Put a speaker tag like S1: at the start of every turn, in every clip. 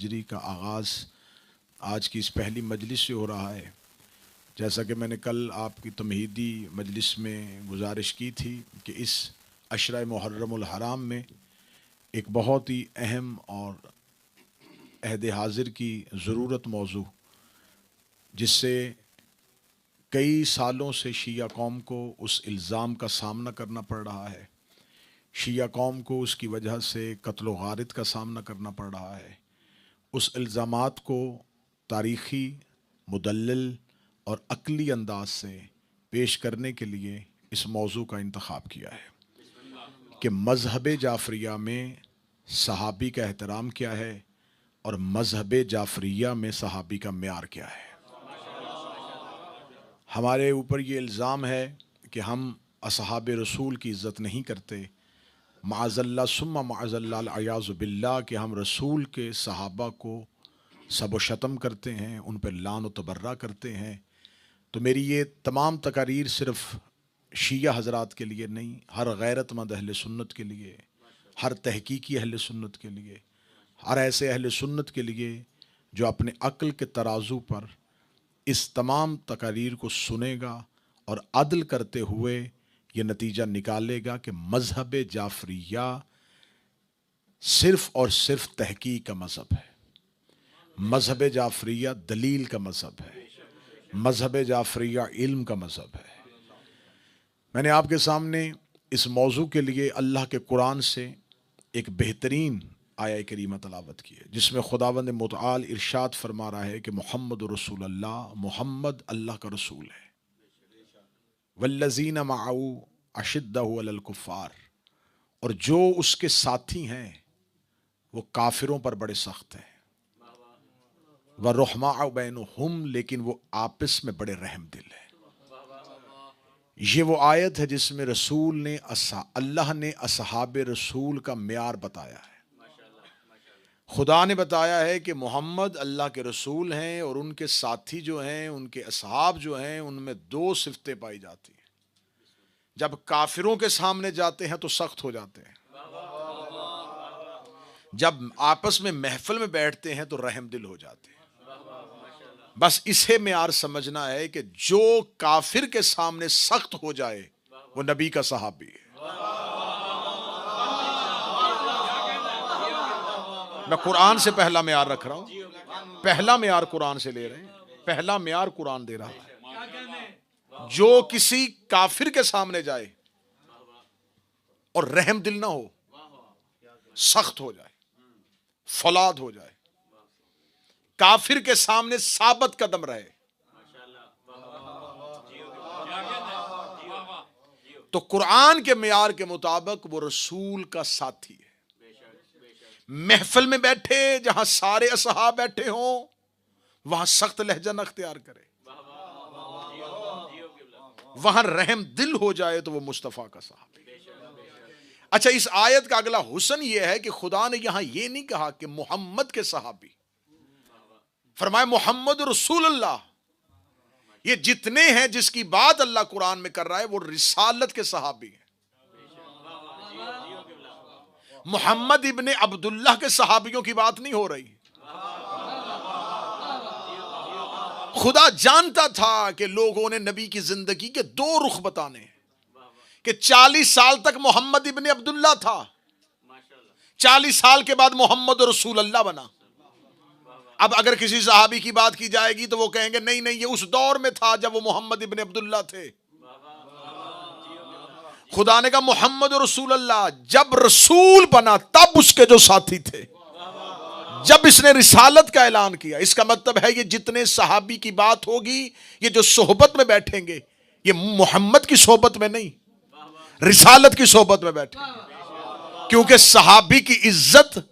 S1: हिजरी का आगाज़ आज की इस पहली मजलिस से हो रहा है। जैसा कि मैंने कल आपकी तमहीदी मजलिस में गुजारिश की थी कि इस अशरा मुहर्रमुल हराम में एक बहुत ही अहम और अहद हाजिर की ज़रूरत मौजू, जिससे कई सालों से शिया कौम को उस इल्ज़ाम का सामना करना पड़ रहा है, शिया कौम को उसकी वजह से कत्ल व गारत का सामना करना पड़ रहा है। उस इल्ज़ामात को तारीख़ी, मुदल्लिल और अक़ली अंदाज से पेश करने के लिए इस मौजू का इंतख़ाब किया है कि मज़हब जाफ़रिया में सहाबी का एहतराम क्या है और मज़हब जाफ़रिया में सहाबी का मेयार क्या है। हमारे ऊपर ये इल्ज़ाम है कि हम असहाब रसूल की इज़्ज़त नहीं करते, माअज़ल्ला सुम्मा माअज़ल्ला अयाज़ु बिल्लाह, कि हम रसूल के सहाबा को सब व शतम करते हैं, उन पर लान व तबर्रा करते हैं। तो मेरी ये तमाम तकारीर सिर्फ़ शिया हज़रात के लिए नहीं, हर गैरतमंद अहले सुन्नत के लिए, हर तहकीकी अहले सुन्नत के लिए, हर ऐसे अहले सुन्नत के लिए जो अपने अक्ल के तराजू पर इस तमाम तकारीर को सुनेगा और अदल करते हुए ये नतीजा निकालेगा कि मज़हब जाफ़रिया सिर्फ़ और सिर्फ तहकीक का मज़हब है। मज़हब जाफ़रिया दलील का मज़हब है। मज़हब जाफ़रिया इल्म का मज़हब है। मैंने आपके सामने इस मौजू के लिए अल्लाह के कुरान से एक बेहतरीन आया करीमा तलावत की है, जिसमें खुदावंद मुतआल इरशाद फरमा रहा है कि मोहम्मद रसूलुल्लाह, मोहम्मद अल्लाह का रसूल है। वल्लज़ीना मअहू अशिद्दहु अलल कुफ़्फ़ार, और जो उसके साथी हैं वो काफिरों पर बड़े सख्त हैं। व रुहमाउ बैनहुम, लेकिन वो आपस में बड़े रहम दिल है। ये वो आयत है जिसमें रसूल ने अल्लाह ने असहाब रसूल का मेयार बताया है। खुदा ने बताया है कि मोहम्मद अल्लाह के रसूल हैं और उनके साथी जो हैं, उनके असहाब जो हैं, उनमें दो सिफतें पाई जाती हैं। जब काफिरों के सामने जाते हैं तो सख्त हो जाते हैं, जब आपस में महफिल में बैठते हैं तो रहम दिल हो जाते हैं। बस इसे मेयार समझना है कि जो काफिर के सामने सख्त हो जाए वो नबी का सहाबी है। मैं कुरान से पहला मेयार रख रहा हूं, पहला मेयार कुरान से ले रहे हैं, पहला मेयार कुरान दे रहा है। जो किसी काफिर के सामने जाए और रहम दिल ना हो, सख्त हो जाए, फौलाद हो जाए, काफिर के सामने साबित कदम रहे, तो कुरान के मेयार के मुताबिक वो रसूल का साथी है। महफिल में बैठे, जहां सारे असहाब बैठे हों, वहां सख्त लहजा न अख्तियार करे, वहां रहम दिल हो जाए तो वो मुस्तफा का सहाबी। अच्छा, इस आयत का अगला हुस्न यह है कि खुदा ने यहां यह नहीं कहा कि मोहम्मद के सहाबी, फरमाए मोहम्मद रसूलुल्लाह। ये जितने हैं जिसकी बात अल्लाह कुरान में कर रहा है वो रिसालत के सहाबी हैं। मोहम्मद इब्ने अब्दुल्लाह के सहाबियों की बात नहीं हो रही। खुदा जानता था कि लोगों ने नबी की जिंदगी के दो रुख बताने हैं, कि 40 साल तक मोहम्मद इब्ने अब्दुल्लाह था, 40 साल के बाद मोहम्मद रसूलुल्लाह बना। अब अगर किसी सहाबी की बात की जाएगी तो वो कहेंगे नहीं नहीं, ये उस दौर में था जब वो मोहम्मद इब्ने अब्दुल्लाह थे। खुदा ने कहा मोहम्मद रसूलुल्लाह, जब रसूल बना तब उसके जो साथी थे, जब इसने रिसालत का ऐलान किया। इसका मतलब है ये जितने सहाबी की बात होगी, ये जो सोहबत में बैठेंगे, ये मोहम्मद की सोहबत में नहीं, रिसालत की सोहबत में बैठेंगे, क्योंकि सहाबी की इज्जत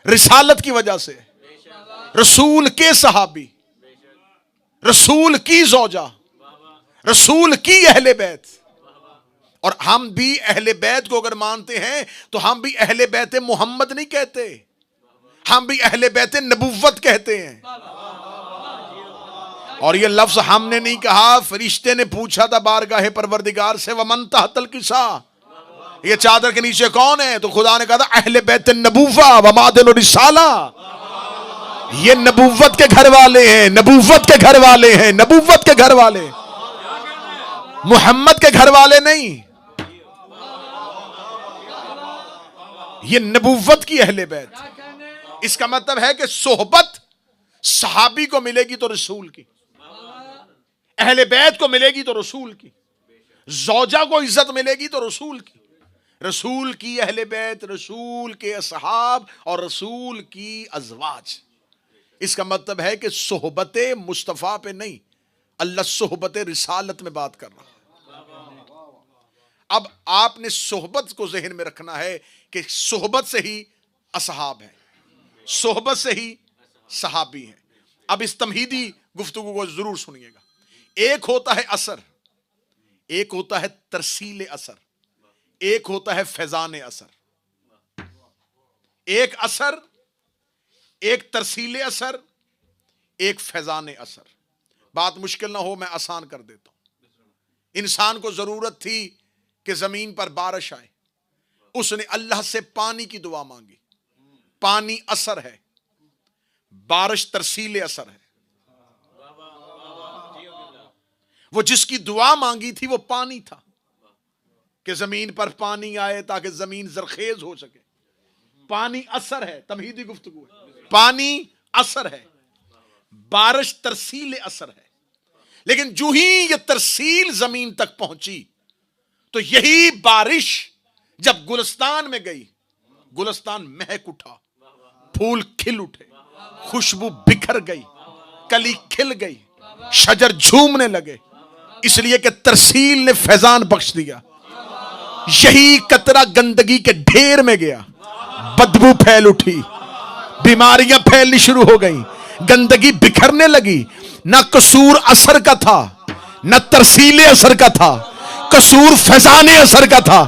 S1: रिसालत की वजह से। रसूल के सहाबी, रसूल की ज़ौजा, रसूल की अहले बैत। और हम भी अहले बैत को अगर मानते हैं तो हम भी अहले बैत मोहम्मद नहीं कहते, हम भी अहले बैत नबुव्वत कहते हैं। और ये लफ्ज हमने नहीं कहा, फरिश्ते ने पूछा था बारगाह परवरदिगार से, वमन तहतल किसा, ये चादर के नीचे कौन है? तो खुदा ने कहा था अहले बैत नबुव्वा व मादिन रिसाला, ये नबूवत के घर वाले हैं, नबूवत के घर वाले हैं, नबूवत के घर वाले, मोहम्मद के घर वाले नहीं। ये नबूवत की अहले बैत। इसका मतलब है कि सोहबत सहाबी को मिलेगी तो रसूल की, अहले बैत को मिलेगी तो रसूल की, ज़ौजा को इज्जत मिलेगी तो रसूल की, रसूल की अहले बैत, रसूल के असहाब और रसूल की अज़वाज। इसका मतलब है कि सोहबत मुस्तफ़ा पे नहीं, अल्लाह सोहबत रिसालत में बात कर रहा है। अब आपने सोहबत को ज़हन में रखना है कि सोहबत से ही असहाब है, सोहबत से ही सहाबी है। अब इस तमहीदी गुफ्तगू को जरूर सुनिएगा। एक होता है असर, एक होता है तरसील असर, एक होता है फैजान असर। एक असर, एक तरसील असर, एक फैजान असर। बात मुश्किल ना हो, मैं आसान कर देता हूं। इंसान को जरूरत थी कि जमीन पर बारिश आए, उसने अल्लाह से पानी की दुआ मांगी। पानी असर है, बारिश तरसील असर है। वो जिसकी दुआ मांगी थी वो पानी था कि जमीन पर पानी आए ताकि जमीन जरखेज हो सके। पानी असर है, तमहीदी गुफ्तगू है। पानी असर है, बारिश तरसील असर है। लेकिन जो ही ये तरसील जमीन तक पहुंची तो यही बारिश जब गुलिस्तान में गई, गुलिस्तान महक उठा, फूल खिल उठे, खुशबू बिखर गई, कली खिल गई, शजर झूमने लगे, इसलिए कि तरसील ने फैजान बख्श दिया। यही कतरा गंदगी के ढेर में गया, बदबू फैल उठी, बीमारियां फैलनी शुरू हो गई, गंदगी बिखरने लगी। ना कसूर असर का था, ना तरसीले असर का था, कसूर फैजाने असर का था।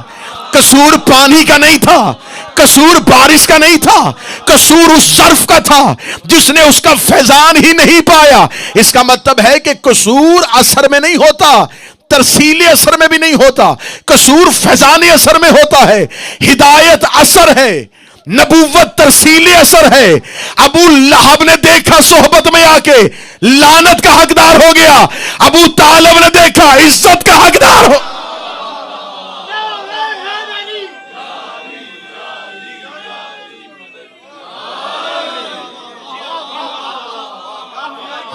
S1: कसूर पानी का नहीं था, कसूर बारिश का नहीं था, कसूर उस सर्फ का था जिसने उसका फैजान ही नहीं पाया। इसका मतलब है कि कसूर असर में नहीं होता, तरसीले असर में भी नहीं होता, कसूर फैजाने असर में होता है। हिदायत असर है, नबूवत तरसीले असर है। अबू लहब ने देखा सोहबत में आके लानत का हकदार हो गया, अबू तालिब ने देखा इज्जत का हकदार हो।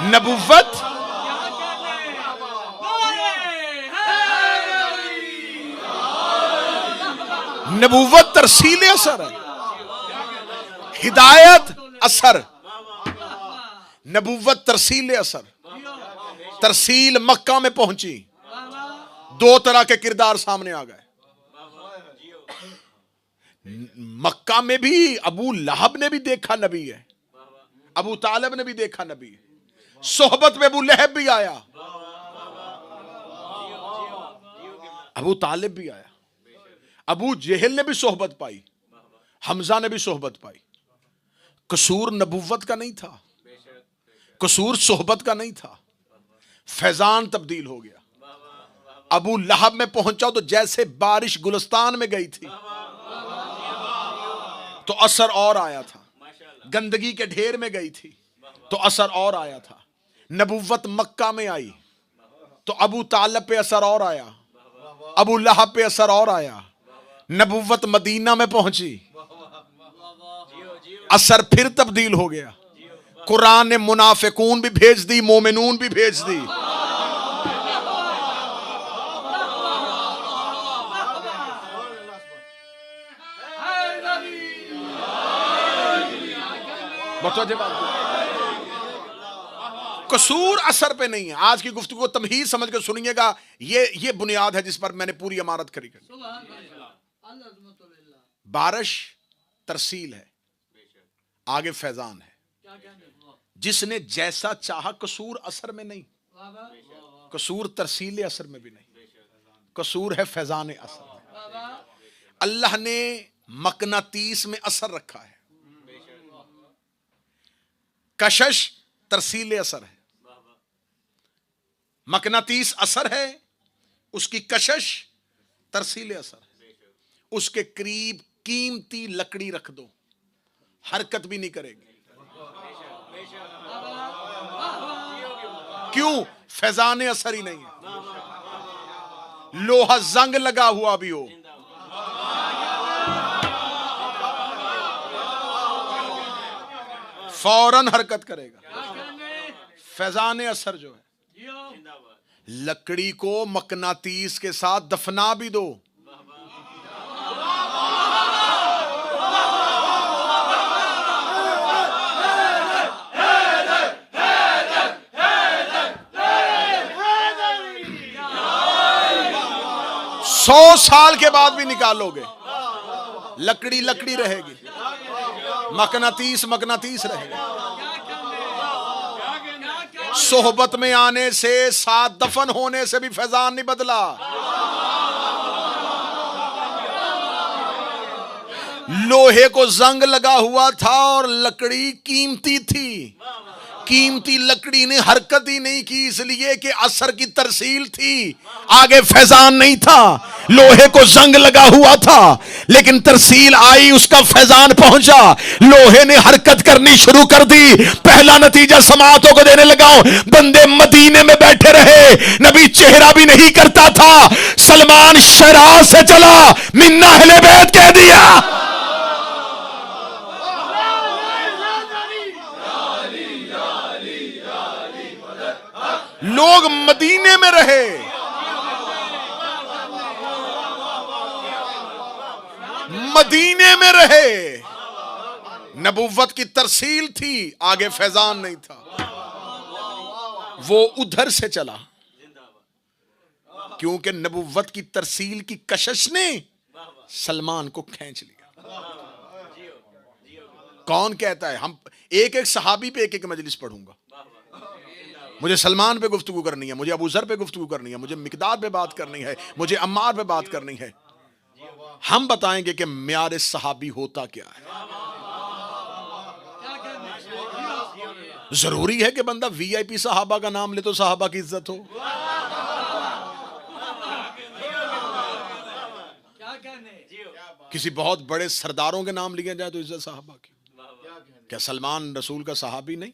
S1: नबूवत नबूवत तरसील असर है, हिदायत असर, नबूवत तरसील असर। तरसील मक्का में पहुंची, दो तरह के किरदार सामने आ गए। मक्का में भी अबू लहब ने भी देखा नबी है, अबू तालिब ने भी देखा नबी है। सोहबत में अबू लहब भी आया, अबू तालिब भी आया, अबू जहल ने भी सोहबत पाई, हमजा ने भी सोहबत पाई। कसूर नबूवत का नहीं था, कसूर सोहबत का नहीं था, फैजान तब्दील हो गया। अबू लहब में पहुंचा तो जैसे बारिश गुलिस्तान में गई थी तो असर और आया था, गंदगी के ढेर में गई थी तो असर और आया था। नबूवत मक्का में आई तो अबू तालिब पे असर और आया, अबू लहब पे असर और आया। नबूवत मदीना में पहुंची, असर फिर तब्दील हो गया। कुरान ने मुनाफिकून भी भेज दी, मोमिनून भी भेज दी। कसूर असर पे नहीं है। आज की गुफ्तगू को तमहीद समझ कर सुनिएगा, ये बुनियाद है जिस पर मैंने पूरी इमारत खड़ी कर। बारिश तरसील है, आगे फैजान है। जिसने जैसा चाहा, कसूर असर में नहीं, कसूर तरसील असर में भी नहीं, कसूर है फैजान असर में। अल्लाह ने मकनातीस में असर रखा है, कशश तरसील असर है। मकनातीस असर है, उसकी कशश तरसील असर है। उसके करीब कीमती लकड़ी रख दो, हरकत भी नहीं करेगी। क्यों? फैजान असर ही नहीं है। लोहा जंग लगा हुआ भी हो, फौरन हरकत करेगा। फैजान असर जो है, लकड़ी को मकनातीस के साथ दफना भी दो, सौ साल के बाद भी निकालोगे, लकड़ी लकड़ी रहेगी, मकनातीस मकनातीस रहेगा। सोहबत में आने से, साथ दफन होने से भी फैजान नहीं बदला। लोहे को जंग लगा हुआ था और लकड़ी कीमती थी, कीमती लकड़ी ने हरकत ही नहीं की, इसलिए कि असर की तरसील थी, आगे फैजान नहीं था। लोहे को जंग लगा हुआ था लेकिन तरसील आई, उसका फैजान पहुंचा, लोहे ने हरकत करनी शुरू कर दी। पहला नतीजा समातों को देने लगा, बंदे मदीने में बैठे रहे, नबी चेहरा भी नहीं करता था, सलमान शराह से चला, मिन्ना अहले बैत कह दिया। लोग मदीने में रहे, मदीने में रहे, नबुव्वत की तरसील थी, आगे फैजान नहीं था। वो उधर से चला क्योंकि नबुव्वत की तरसील की कशिश ने सलमान को खींच लिया। कौन कहता है? हम एक एक सहाबी पे एक एक मजलिस पढ़ूंगा, मुझे सलमान पे गुफ्तगू करनी है, मुझे अबू जर पे गुफ्तगू करनी है, मुझे मिकदाद पे बात करनी है, मुझे अम्मार पे बात करनी है। हम बताएंगे कि म्यार सहाबी होता क्या है। जरूरी है कि बंदा वीआईपी सहाबा का नाम ले तो सहाबा की इज्जत हो? किसी बहुत बड़े सरदारों के नाम लिए जाए तो इज्जत सहाबा की? क्या सलमान रसूल का सहाबी नहीं?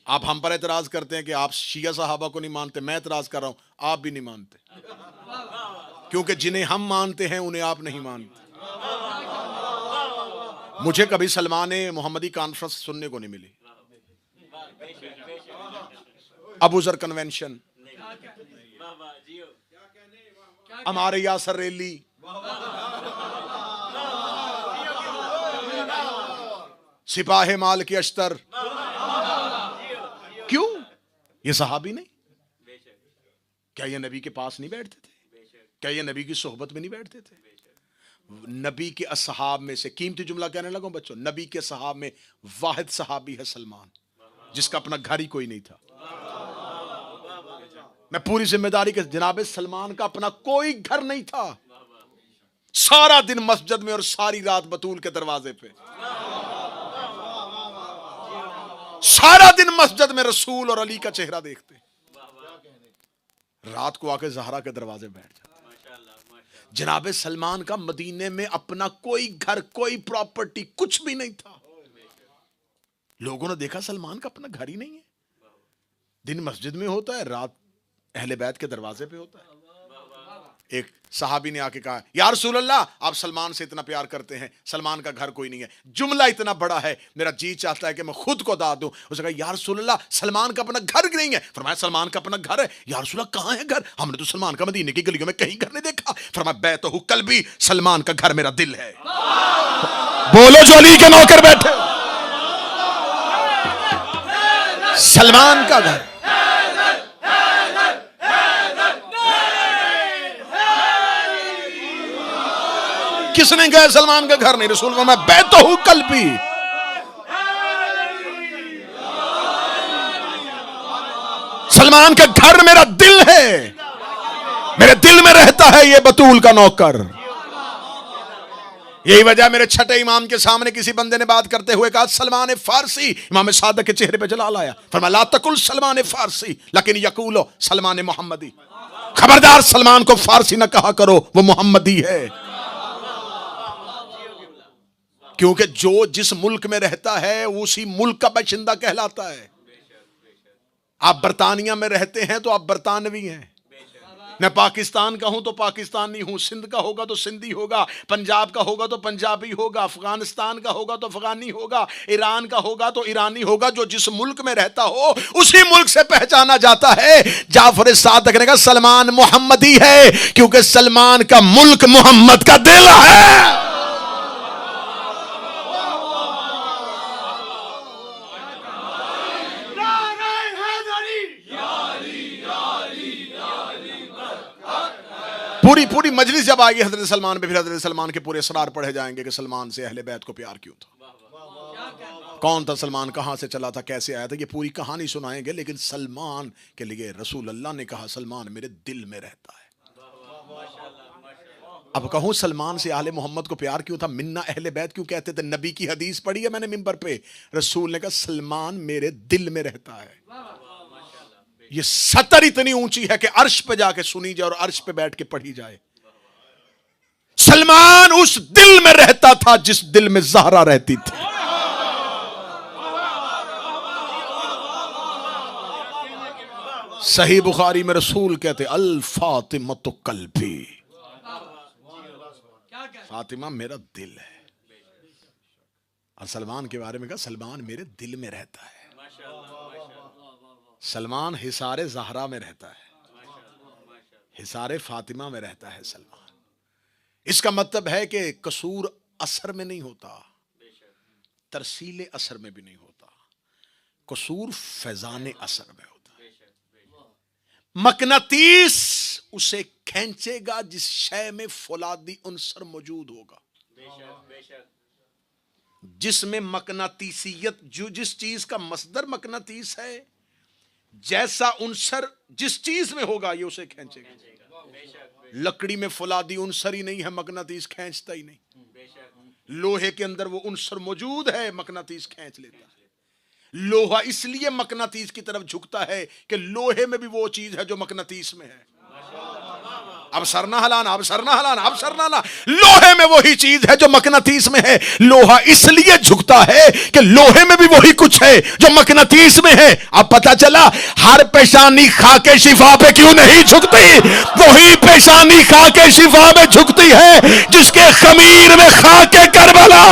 S1: आप हम पर एतराज करते हैं कि आप शिया सहाबा को नहीं मानते, मैं एतराज कर रहा हूं, आप भी नहीं मानते, क्योंकि जिन्हें हम मानते हैं उन्हें आप नहीं मानते। मुझे कभी सलमान मोहम्मदी कॉन्फ्रेंस सुनने को नहीं मिली, अबू जर कन्वेंशन, हमारे यासर रैली, सिपाही माल की अश्तर, क्यों? ये सहाबी नहीं? क्या ये नबी के पास नहीं बैठते थे? क्या ये नबी की सोहबत में नहीं बैठते थे? नबी के असहाब में से, कीमती जुमला कहने लगा बच्चों, नबी के असहाब में वाहिद सहाबी है सलमान, जिसका अपना घर ही कोई नहीं था। मैं पूरी जिम्मेदारी के, जनाब सलमान का अपना कोई घर नहीं था, सारा दिन मस्जिद में और सारी रात बतूल के दरवाजे पे, सारा दिन मस्जिद में रसूल और अली का चेहरा देखते, रात को आके जहरा के दरवाजे बैठ जाते। जनाब सलमान का मदीने में अपना कोई घर, कोई प्रॉपर्टी, कुछ भी नहीं था। लोगों ने देखा सलमान का अपना घर ही नहीं है, दिन मस्जिद में होता है, रात अहले बैत के दरवाजे पे होता है। एक सहाबी ने आके कहा, या रसूल अल्लाह, आप सलमान से इतना प्यार करते हैं, सलमान का घर कोई नहीं है, जुमला इतना बड़ा है, मेरा जी चाहता है कि मैं खुद को दाद दूं। उसने कहा, या रसूल अल्लाह, सलमान का अपना घर नहीं है। फरमाया, सलमान का अपना घर है। या रसूल अल्लाह, कहां है घर? हमने तो सलमान का मदीने की गलियों में कहीं घर नहीं देखा। फरमाया, बैतहु कल्बी, सलमान का घर मेरा दिल है। बोलो जो अली के नौकर बैठे, सलमान का घर। किसने कहा सलमान का घर नहीं? रसूल को मैं बैतहु कल्बी, सलमान का घर मेरा दिल है, मेरे दिल में रहता है ये बतूल का नौकर। यही वजह मेरे छठे इमाम के सामने किसी बंदे ने बात करते हुए कहा, सलमान फारसी, इमाम सादक के चेहरे पे जलाल आया। फरमाया, ला तकुल सलमान फारसी लेकिन यकूलो सलमान मोहम्मदी, खबरदार सलमान को फारसी ना कहा करो, वो मोहम्मदी है। क्योंकि जो जिस मुल्क में रहता है उसी मुल्क का बाशिंदा कहलाता है। आप बरतानिया में रहते हैं तो आप बरतानवी हैं। मैं पाकिस्तान का हूं तो पाकिस्तानी हूं, सिंध का होगा तो सिंधी होगा, पंजाब का होगा तो पंजाबी होगा, अफगानिस्तान का होगा तो अफगानी होगा, ईरान का होगा तो ईरानी होगा। जो जिस मुल्क में रहता हो उसी मुल्क से पहचाना जाता है। जाफर सादिक ने कहा सलमान मोहम्मदी है क्योंकि सलमान का मुल्क मोहम्मद का दिल है। पूरी पूरी मजलिस जब आएगी हजरत सलमान पे, फिर हजरत सलमान के पूरे असरार पढ़े जाएंगे कि सलमान से अहले बैत को प्यार क्यों था, कौन था सलमान, कहां से चला था, कैसे आया था। ये पूरी कहानी सुनाएंगे। लेकिन सलमान के लिए रसूल अल्लाह ने कहा सलमान मेरे दिल में रहता है। अब कहूं सलमान से अहले मोहम्मद को प्यार क्यों था, मिन्ना अहले बैत क्यों कहते थे। नबी की हदीस पढ़ी है मैंने मिंबर पे, रसूल ने कहा सलमान मेरे दिल में रहता है। ये सतर इतनी ऊंची है कि अर्श पे जाके सुनी जाए और अर्श पे बैठ के पढ़ी जाए। सलमान उस दिल में रहता था जिस दिल में ज़हरा रहती थी। सही बुखारी में रसूल कहते अल फातिमतु कल्बी, फातिमा मेरा दिल है। और सलमान के बारे में कहा सलमान मेरे दिल में रहता है। सलमान हिसारे ज़हरा में रहता है, हिसारे फातिमा में रहता है सलमान। इसका मतलब है कि कसूर असर में नहीं होता, तरसीले असर में भी नहीं होता, कसूर फैजाने असर में होता है। मकनातीस उसे खींचेगा जिस शय में फौलादी उनसर मौजूद होगा। जिसमें मकनातीसियत, जो जिस चीज का मसदर मकनातीस है, जैसा उनसर जिस चीज में होगा ये उसे खींचेगा। लकड़ी में फौलादी उनसर ही नहीं है, मकनातीस खींचता ही नहीं। लोहे के अंदर वो उनसर मौजूद है, मकनातीस खींच लेता है। लोहा इसलिए मकनातीस की तरफ झुकता है कि लोहे में भी वो चीज है जो मकनातीस में है। अब सरना हलाना, अब सरना हलाना, अब सरना हलाना। लोहे में वही चीज है जो मकनातीस में है। लोहा इसलिए झुकता है कि लोहे में भी वही कुछ है जो मकनातीस में है। अब पता चला हर पेशानी खा के शिफा पे क्यों नहीं झुकती। वही पेशानी खा के शिफा पे झुकती है जिसके खमीर में खा के करबला।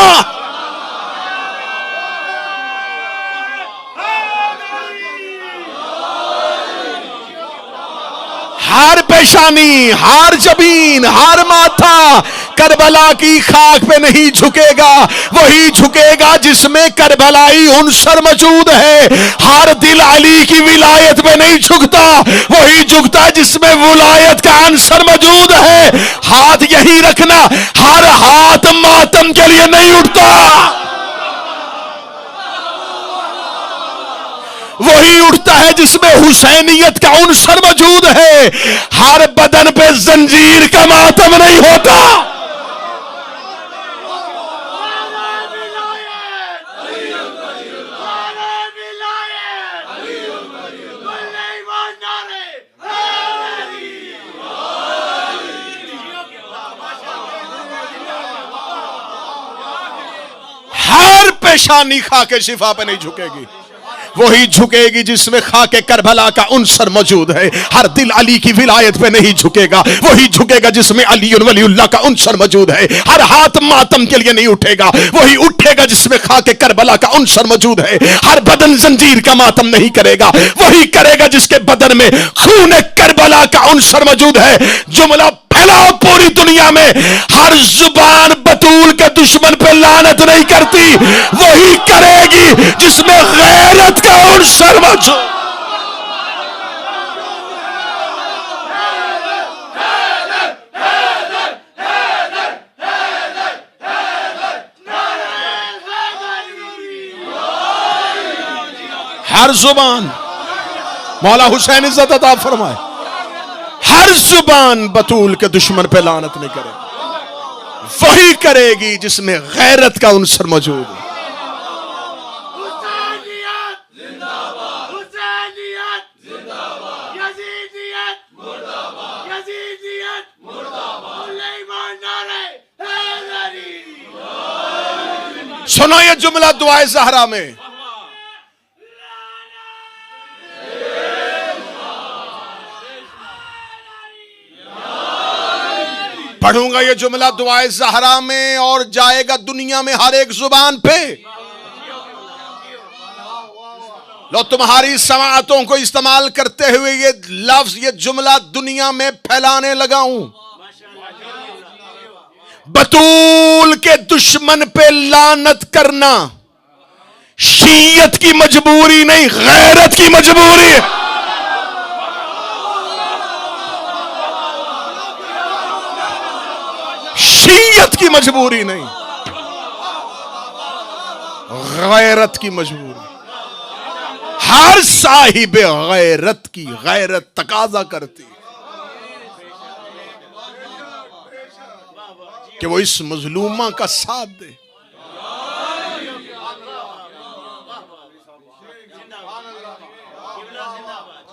S1: हर पेशानी, हर जबीन, हर माथा करबला की खाक पे नहीं झुकेगा। वही झुकेगा जिसमें करबलाई उनसर मौजूद है। हर दिल अली की विलायत पे नहीं झुकता, वही झुकता है जिसमें विलायत का अंसर मौजूद है। हाथ यही रखना, हर हाथ मातम के लिए नहीं उठता, वही उठता है जिसमें हुसैनियत का उनसर मौजूद है। हर बदन पे जंजीर का मातम नहीं होता। हर पेशानी खा के शिफा पे नहीं झुकेगी, वही झुकेगी जिसमें खाके करबला का उनसर मौजूद है। हर दिल अली की विलायत पे नहीं झुकेगा, वही झुकेगा जिसमें अली वलीउल्लाह का उनसर मौजूद है। हर हाथ मातम के लिए नहीं उठेगा, वही उठेगा जिसमें खाके करबला का उनसर मौजूद है। हर बदन जंजीर का मातम नहीं करेगा, वही करेगा जिसके बदन में खून करबला का उनसर मौजूद है। जुमला फैलाओ पूरी दुनिया में, हर जुबान बतूल के दुश्मन पे लानत नहीं करती, वही करेगी जिसमें गैरत का उनसर मौजूद। हर जुबान, मौला हुसैन इज्जत अता फरमाए, हर जुबान बतूल के दुश्मन पे लानत नहीं करे, वही करेगी जिसमें गैरत का उनसर मौजूद है। सुनो ये जुमला दुआए ज़हरा में, पढ़ूंगा ये जुमला दुआए ज़हरा में और जाएगा दुनिया में हर एक जुबान पे। लो तुम्हारी समाअतों को इस्तेमाल करते हुए ये लफ्ज, ये जुमला दुनिया में फैलाने लगा हूं। बतूल के दुश्मन पे लानत करना शीयत की मजबूरी नहीं, गैरत की मजबूरी है। शीयत की मजबूरी नहीं, गैरत की मजबूरी। हर साहिब गैरत की गैरत तकाजा करती कि वो इस मजलूमा का साथ दे।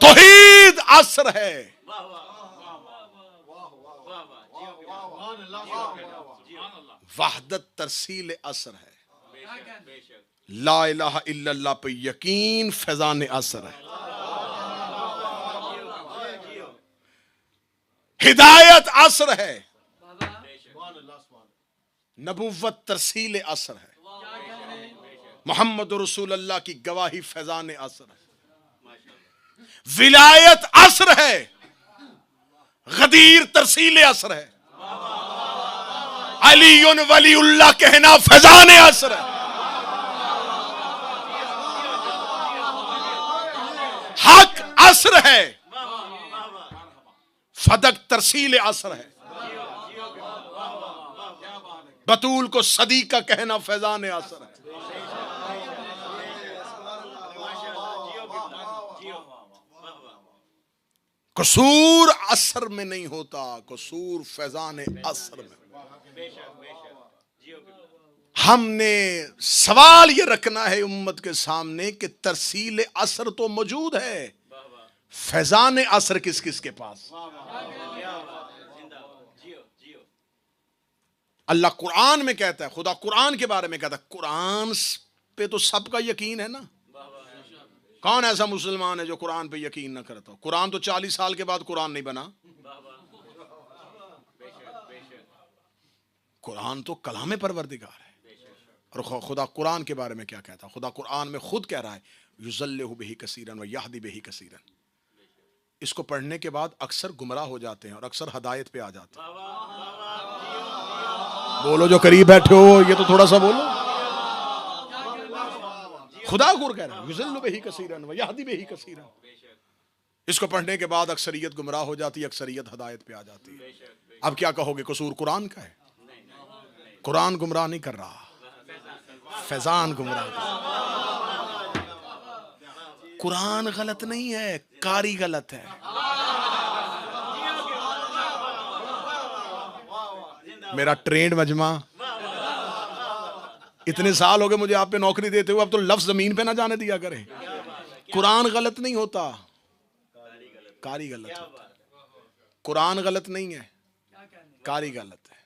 S1: तौहीद असर है, वहदत तरसील असर है, ला इलाहा इल्लल्लाह पे यकीन फैजान असर है, हिदायत असर है, नबुव्वत तरसील असर है, मोहम्मद रसूलुल्लाह की गवाही फैजान असर है, विलायत असर है, गदीर तरसील असर है, अलीयुन वलीउल्लाह कहना फैजान असर है, हक असर है, फदक तरसील असर है, बतूल को सदी का कहना फैजान असर है। कसूर असर में नहीं होता, कसूर फैजान असर में। हमने सवाल ये रखना है उम्मत के सामने कि तरसील असर तो मौजूद है, फैजान असर किस किस के पास? अल्लाह कुरान में कहता है, खुदा कुरान के बारे में कहता है, कुरान पे तो सबका यकीन है ना। कौन ऐसा मुसलमान है जो कुरान पे यकीन ना करता हो? कुरान तो 40 साल के बाद कुरान नहीं बना। कुरान तो कलाम परवरदिगार है। और खुदा कुरान के बारे में क्या कहता है? खुदा कुरान में खुद कह रहा है, युज़ल्लिहु बिही कसीरन व यहदी बिही कसीरन। इसको पढ़ने के बाद अक्सर गुमराह हो जाते हैं और अक्सर हदायत पे आ जाते हैं। बोलो जो करीब बैठे हो, ये तो थोड़ा सा बोलो। खुदा गुर कह रहा है, युज़ल्लिहु बिही कसीरन व यहदी बिही कसीरन। इसको पढ़ने के बाद अक्सरियत गुमराह हो जाती है, अक्सरियत हदायत पे आ जाती है। अब क्या कहोगे? कसूर कुरान का है? कुरान गुमराह नहीं कर रहा, फैजान गुमराह कर रहा। कुरान गलत नहीं है, कारी गलत है। मेरा ट्रेंड मजमा, इतने साल हो गए मुझे आप पे नौकरी देते हुए, अब तो लफ्ज जमीन पे ना जाने दिया करें। कुरान गलत नहीं होता, कारी गलत होता। कुरान गलत नहीं है, कारी गलत है।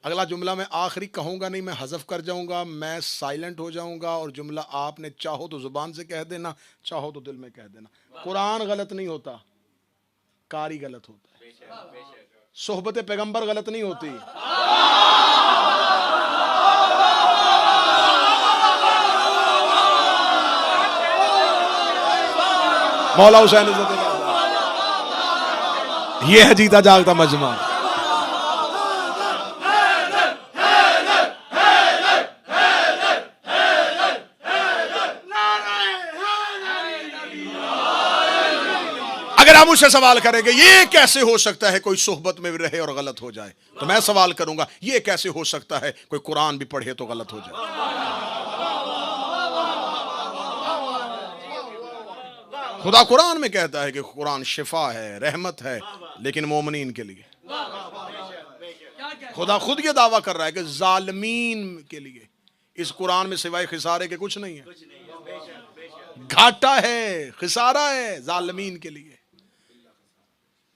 S1: अगला जुमला मैं आखिरी कहूंगा नहीं, मैं हज़फ कर जाऊंगा, मैं साइलेंट हो जाऊंगा और जुमला आपने चाहो तो जुबान से कह देना, चाहो तो दिल में कह देना। कुरान गलत नहीं होता, कारी गलत होता है। सोहबत पैगंबर गलत नहीं होती, मौला हुसैन ये है जीता जागता मजमा। अगर आप मुझसे सवाल करेंगे ये कैसे हो सकता है कोई सोहबत में भी रहे और गलत हो जाए, तो मैं सवाल करूंगा ये कैसे हो सकता है कोई कुरान भी पढ़े तो गलत हो जाए? खुदा कुरान में कहता है कि कुरान शिफा है, रहमत है, लेकिन मोमिनीन के लिए। खुदा खुद ये दावा कर रहा है कि जालिमीन के लिए इस कुरान में सिवाय खिसारे के कुछ नहीं है। घाटा है, खिसारा है जालिमीन के लिए,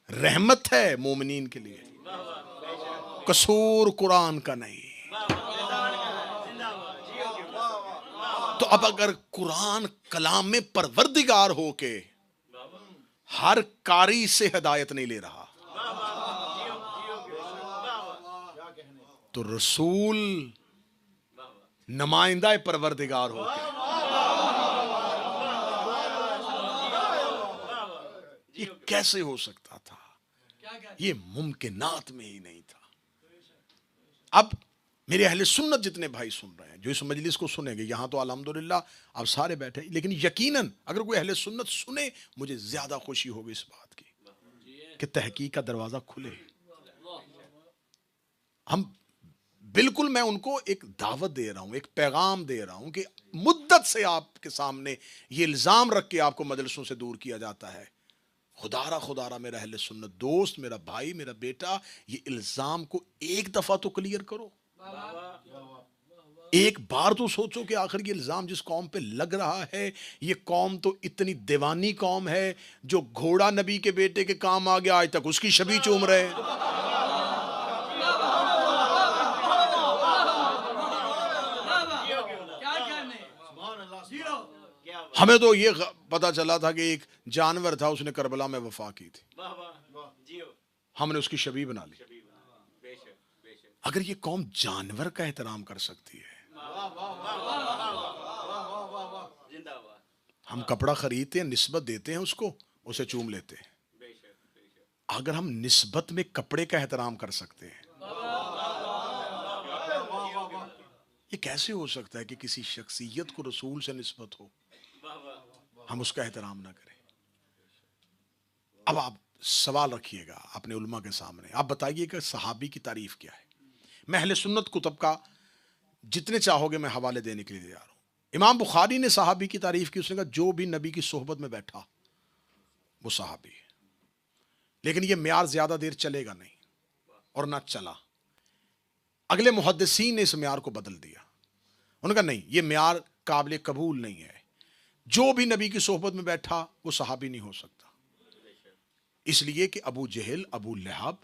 S1: रहमत है मोमिनीन के लिए। कसूर कुरान का नहीं, तो अब अगर कुरान कलाम में परवरदिगार हो के हर कारी से हिदायत नहीं ले रहा, तो रसूल नुमाइंदा परवरदिगार हो के ये कैसे हो सकता था? ये मुमकिनात में ही नहीं था। अब मेरे अहले सुन्नत जितने भाई सुन रहे हैं, जो इस मजलिस को सुनेंगे, यहां तो अल्हम्दुलिल्लाह अब सारे बैठे, लेकिन यकीनन अगर कोई अहले सुन्नत सुने, मुझे ज्यादा खुशी होगी इस बात की कि तहकीक का दरवाजा खुले। हम बिल्कुल, मैं उनको एक दावत दे रहा हूं, एक पैगाम दे रहा हूं कि मुद्दत से आपके सामने ये इल्जाम रख के आपको मजलिसों से दूर किया जाता है। खुदारा मेरा अहले सुन्नत दोस्त, मेरा भाई, मेरा बेटा, ये इल्जाम को एक दफा तो क्लियर करो। एक बार तो सोचो कि आखिर ये इल्जाम जिस कौम पे लग रहा है, ये कौम तो इतनी दीवानी कौम है, जो घोड़ा नबी के बेटे के काम आ गया, आज तक उसकी छवि चूम रहे हैं। हमें तो ये पता चला था कि एक जानवर था, उसने करबला में वफा की थी, हमने उसकी शबी बना ली। अगर ये कौम जानवर का एहतराम कर सकती है, हम कपड़ा खरीदते हैं, निस्बत देते हैं उसको, उसे चूम लेते हैं। अगर हम निस्बत में कपड़े का एहतराम कर सकते हैं, ये कैसे हो सकता है कि किसी शख्सियत को रसूल से निस्बत हो, हम उसका एहतराम ना करें? अब आप सवाल रखिएगा अपने उलमा के सामने, आप बताइए कि सहाबी की तारीफ क्या है। मैं अहले सुन्नत कुतुब का जितने चाहोगे मैं हवाले देने के लिए तैयार हूं। इमाम बुखारी ने सहाबी की तारीफ की, उसने कहा जो भी नबी की सोहबत में बैठा वो सहाबी है। लेकिन ये म्यार ज्यादा देर चलेगा नहीं, और ना चला। अगले मुहद्दिसीन ने इस म्यार को बदल दिया। उन्होंने कहा नहीं, ये म्यार काबिल कबूल नहीं है, जो भी नबी की सोहबत में बैठा वो सहाबी नहीं हो सकता। इसलिए कि अबू जहल, अबू लहब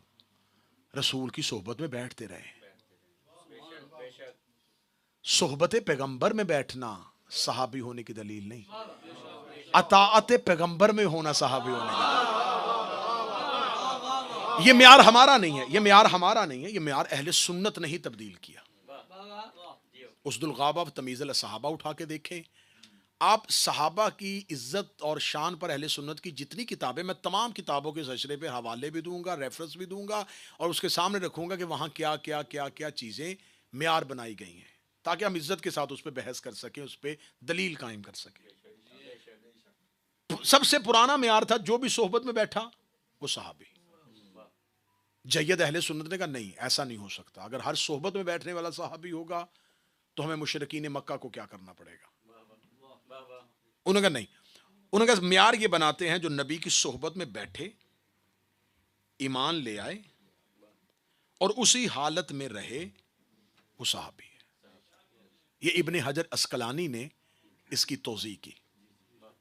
S1: रसूल की सोहबत में बैठते रहे। सोहबत पैगंबर में बैठना सहाबी होने की दलील नहीं, अताअत पैगंबर में होना सहाबी होने की दलील। ये म्यार हमारा नहीं है, ये म्यार हमारा नहीं है, ये म्यार अहले सुन्नत ने ही तब्दील किया। उसदुल गाबा तमीज़ुल सहाबा उठा के देखें आप, सहाबा की इज्जत और शान पर अहले सुन्नत की जितनी किताबें, मैं तमाम किताबों के सशरे पे हवाले भी दूंगा, रेफरेंस भी दूंगा, और उसके सामने रखूंगा कि वहां क्या क्या क्या क्या चीजें म्यार बनाई गई हैं, ताकि हम इज्जत के साथ उस पर बहस कर सकें, उस पर दलील कायम कर सकें। सबसे पुराना म्यार था, जो भी सोहबत में बैठा वो सहाबी। जय्यद अहले सुन्नत ने कहा नहीं, ऐसा नहीं हो सकता। अगर हर सोहबत में बैठने वाला सहाबी होगा तो हमें मुशरिकीन मक्का को क्या करना पड़ेगा। उन्होंने कहा नहीं, उन्होंने कहा म्यार ये बनाते हैं जो नबी की सोहबत में बैठे, ईमान ले आए और उसी हालत में रहे, वो सहाबी है। ये इब्ने हजर अस्कलानी ने इसकी तौज़ीह की।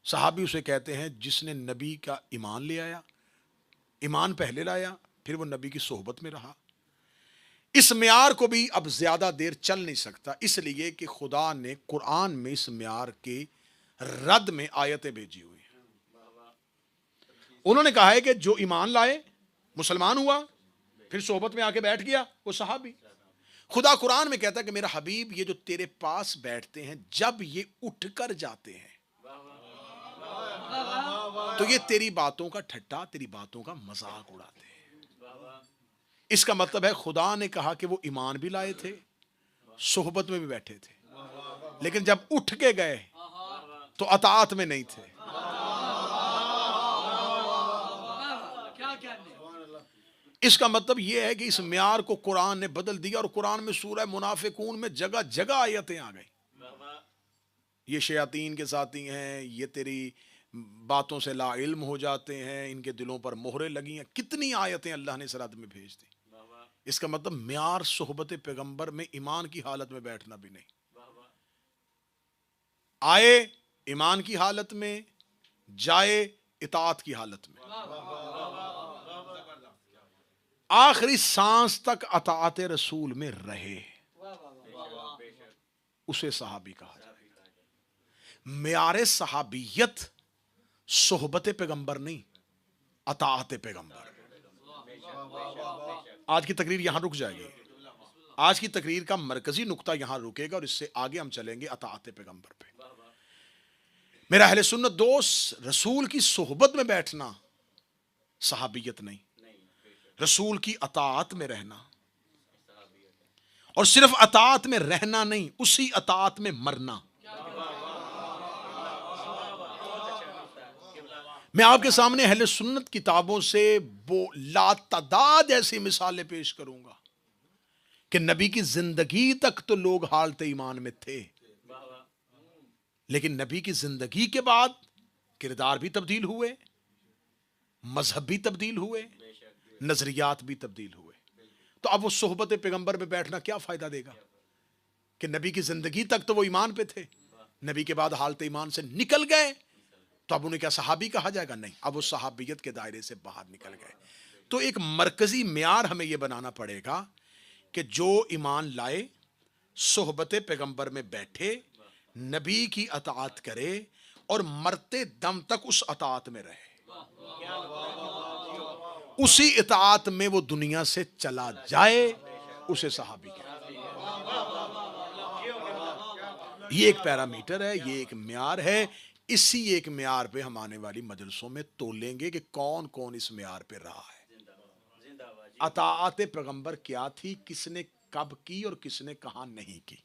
S1: सहाबी उसे कहते हैं जिसने नबी का ईमान ले आया, ईमान पहले लाया, फिर वो नबी की सोहबत में रहा। इस म्यार को भी अब ज्यादा देर चल नहीं सकता, इसलिए कि खुदा ने कुरान में इस म्यार के रद्द में आयतें भेजी हुई हैं। उन्होंने कहा है कि जो ईमान लाए, मुसलमान हुआ, फिर सोहबत में आके बैठ गया, वो सहाबी। खुदा कुरान में कहता है कि मेरा हबीब, ये जो तेरे पास बैठते हैं, जब ये उठकर जाते हैं तो ये तेरी बातों का ठट्टा, तेरी बातों का मजाक उड़ाते हैं। इसका मतलब है खुदा ने कहा कि वो ईमान भी लाए थे, सोहबत में भी बैठे थे, लेकिन जब उठ के गए तो अताअत में नहीं थे। इसका मतलब यह है कि इस म्यार को कुरान ने बदल दिया, और कुरान में सूरह मुनाफिकून में जगह जगह आयतें आ गई। ये शयातीन के साथी हैं, ये तेरी बातों से ला इल्म हो जाते हैं, इनके दिलों पर मोहरें लगी हैं। कितनी आयतें अल्लाह ने सरहद में भेज दी। इसका मतलब म्यार सोहबत पैगंबर में ईमान की हालत में बैठना भी नहीं। आए ईमान की हालत में, जाए इताअत की हालत में, आखिरी सांस तक अताअत रसूल में रहे, उसे सहाबी कहा जाएगा। मेयार सहाबियत सोहबत पैगंबर नहीं, अताअत पैगंबर। आज की तकरीर यहां रुक जाएगी। आज की तकरीर का मरकजी नुक्ता यहां रुकेगा और इससे आगे हम चलेंगे अताअत पैगंबर पे। मेरा अहले सुन्नत दोस्त, रसूल की सोहबत में बैठना सहाबियत नहीं, रसूल की अताअत में रहना, और सिर्फ अताअत में रहना नहीं, उसी अताअत में मरना। मैं आपके सामने अहले सुन्नत किताबों से वो लातादाद ऐसी मिसालें पेश करूंगा कि नबी की जिंदगी तक तो लोग हालत ईमान में थे, लेकिन नबी की जिंदगी के बाद किरदार भी तब्दील हुए, मजहब भी तब्दील हुए, नजरियात भी तब्दील हुए। तो अब वो सोहबत पैगंबर में बैठना क्या फायदा देगा कि नबी की जिंदगी तक तो वो ईमान पे थे, नबी के बाद हालत ईमान से निकल गए, तो अब उन्हें क्या सहाबी कहा जाएगा? नहीं, अब वो सहाबियत के दायरे से बाहर निकल गए। तो एक मरकजी म्यार हमें यह बनाना पड़ेगा कि जो ईमान लाए, सोहबत पैगंबर में बैठे, नबी की अताअत करे और मरते दम तक उस अताअत में रहे, उसी इताअत में वो दुनिया से चला जाए, उसे सहाबी कहते हैं। ये एक पैरामीटर है, ये एक म्यार है। इसी एक म्यार पे हम आने वाली मजलिसों में तोलेंगे कि कौन कौन इस म्यार पे रहा है। अताअत पैगंबर क्या थी, किसने कब की और किसने कहां नहीं की,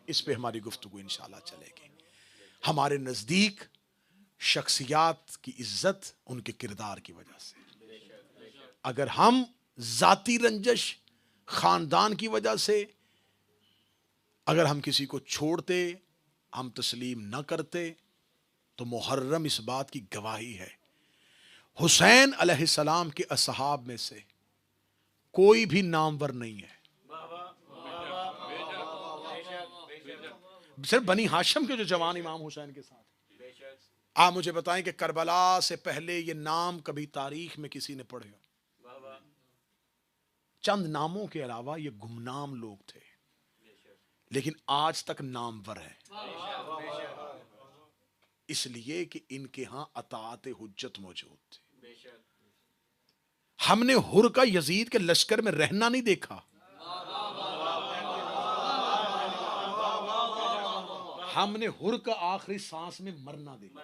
S1: इस पे हमारी गुफ्तगू इंशाल्लाह चलेगी। हमारे नजदीक शख्सियात की इज्जत उनके किरदार की वजह से। अगर हम जाती रंजश, खानदान की वजह से अगर हम किसी को छोड़ते, हम तस्लीम न करते, तो मुहर्रम इस बात की गवाही है, हुसैन अलैहिस्सलाम के असहाब में से कोई भी नामवर नहीं है। सिर्फ बनी हाशिम के जो जवान इमाम हुसैन के साथ, आप मुझे बताएं कि करबला से पहले ये नाम कभी तारीख में किसी ने पढ़े हो? चंद नामों के अलावा ये गुमनाम लोग थे, लेकिन आज तक नामवर है, इसलिए कि इनके यहां अताअत हुज्जत मौजूद थी। हमने हुर का यजीद के लश्कर में रहना नहीं देखा, हमने हुर का आखिरी सांस में मरना देखा।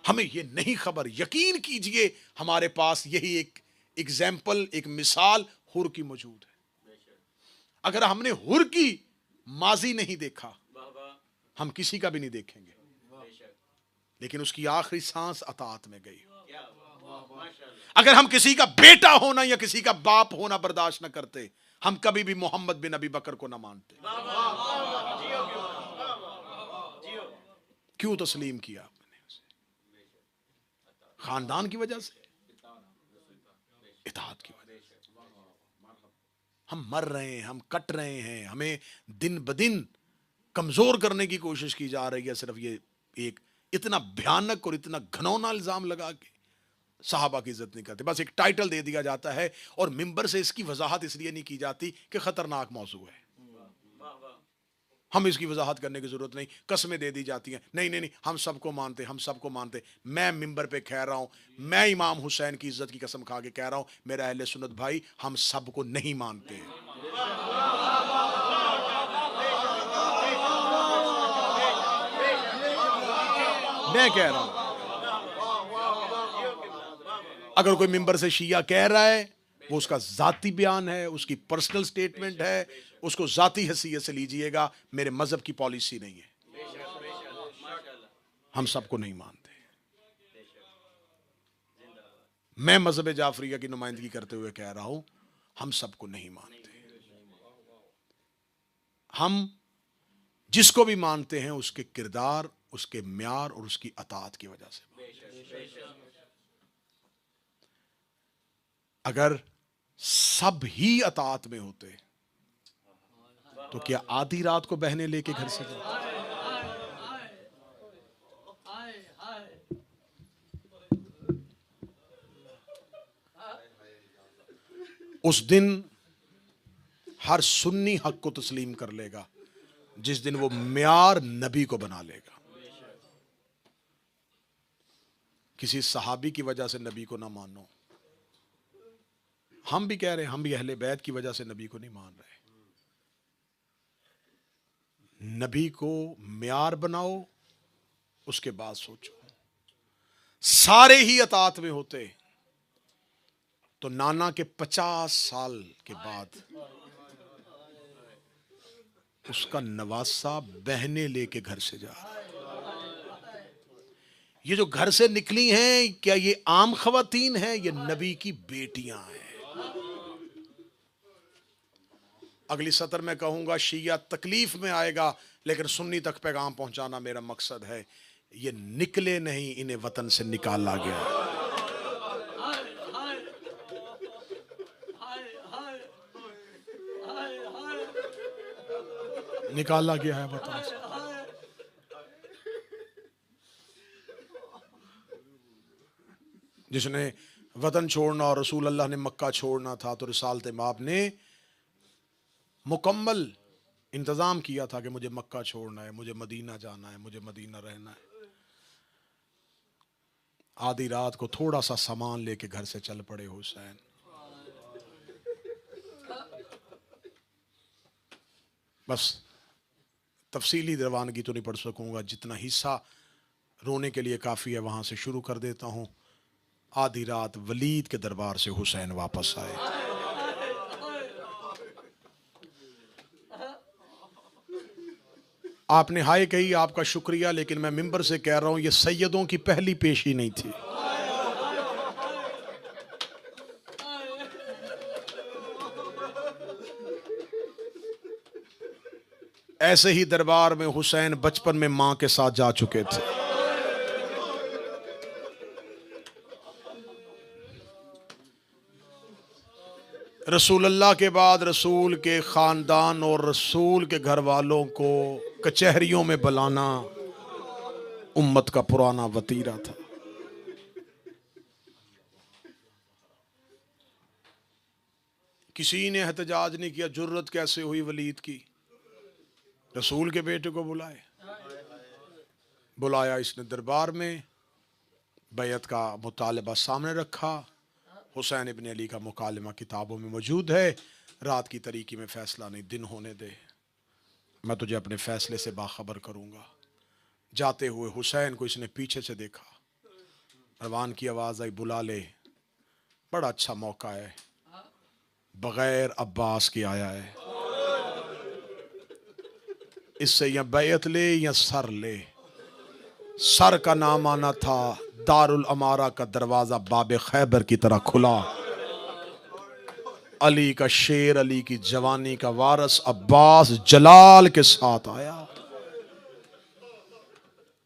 S1: हमें यह नहीं खबर, यकीन कीजिए हमारे पास यही एक एग्जाम्पल, एक मिसाल हुर की मौजूद है। अगर हमने हुर की माजी नहीं देखा, हम किसी का भी नहीं देखेंगे, लेकिन उसकी आखिरी सांस अताअत में गई। अगर हम किसी का बेटा होना या किसी का बाप होना बर्दाश्त न करते, हम कभी भी मोहम्मद बिन अबी बकर को ना मानते। क्यों तस्लीम किया आपने उसे? खानदान की वजह से, इताअत की वजह से। हम मर रहे हैं, हम कट रहे हैं, हमें दिन ब दिन कमजोर करने की कोशिश की जा रही है, सिर्फ ये एक इतना भयानक और इतना घनौना इल्जाम लगा के सहाबा की इज्जत नहीं करते। बस एक टाइटल दे दिया जाता है और मिंबर से इसकी वजाहत इसलिए नहीं की जाती कि खतरनाक मौजू है, हम इसकी वजाहत करने की जरूरत नहीं, कस्में दे दी जाती हैं, नहीं नहीं नहीं हम सबको मानते, हम सबको मानते। मैं मिंबर पे कह रहा हूं, मैं इमाम हुसैन की इज्जत की कसम खा के कह रहा हूं, मेरा अहले सुन्नत भाई, हम सबको नहीं मानते। मैं कह रहा हूं, अगर कोई मिंबर से शिया कह रहा है, वो उसका जाती बयान है, उसकी पर्सनल स्टेटमेंट है, उसको जाती हैसियत से लीजिएगा, मेरे मजहब की पॉलिसी नहीं है। हम सबको नहीं मानते। मैं मजहब जाफरिया की नुमाइंदगी करते हुए कह रहा हूं, हम सबको नहीं मानते। हम जिसको भी मानते हैं उसके किरदार, उसके म्यार और उसकी अताअत की वजह से। अगर सब ही अताअत में होते तो क्या आधी रात को बहने लेके घर से जाते? उस दिन हर सुन्नी हक को तस्लीम कर लेगा, जिस दिन वो म्यार नबी को बना लेगा। किसी सहाबी की वजह से नबी को ना मानो। हम भी कह रहे हैं, हम भी अहले बैत की वजह से नबी को नहीं मान रहे। नबी को म्यार बनाओ, उसके बाद सोचो। सारे ही अतात में होते तो नाना के 50 साल के बाद उसका नवासा बहने लेके घर से जा रहा है। ये जो घर से निकली हैं, क्या ये आम खवातीन हैं? ये नबी की बेटियां हैं। अगली सतर में कहूंगा शिया तकलीफ में आएगा, लेकिन सुन्नी तक पैगाम पहुंचाना मेरा मकसद है। ये निकले नहीं, इन्हें वतन से निकाला गया। निकाला गया है वतन से। जिसने वतन छोड़ना और रसूल अल्लाह ने मक्का छोड़ना था, तो रिसालत माब ने मुकम्मल इंतजाम किया था कि मुझे मक्का छोड़ना है, मुझे मदीना जाना है, मुझे मदीना रहना है। आधी रात को थोड़ा सा सामान लेके घर से चल पड़े हुसैन। बस तफसीली दरवानगी तो नहीं पढ़ सकूंगा, जितना हिस्सा रोने के लिए काफ़ी है वहाँ से शुरू कर देता हूँ। आधी रात वलीद के दरबार से हुसैन वापस आए। आपने हाय कही, आपका शुक्रिया, लेकिन मैं मिंबर से कह रहा हूँ ये सैयदों की पहली पेशी नहीं थी। ऐसे ही दरबार में हुसैन बचपन में मां के साथ जा चुके थे। रसूल अल्लाह के बाद रसूल के खानदान और रसूल के घर वालों को कचहरियों में बुलाना उम्मत का पुराना वतीरा था। किसी ने एहतजाज नहीं किया। जुर्रत कैसे हुई वलीद की? रसूल के बेटे को बुलाया इसने दरबार में, बैत का मुतालबा सामने रखा। हुसैन इब्न अली का मुकालमा किताबों में मौजूद है। रात की तरीकी में फैसला नहीं, दिन होने दे, मैं तुझे अपने फैसले से बाखबर करूंगा। जाते हुए हुसैन को इसने पीछे से देखा। रवान की आवाज़ आई, बुला ले, बड़ा अच्छा मौका है, बगैर अब्बास के आया है, इससे या बैत ले या सर ले। सर का नाम आना था, दारुल अमारा का दरवाजा बाबे खैबर की तरह खुला। अली का शेर, अली की जवानी का वारस अब्बास जलाल के साथ आया।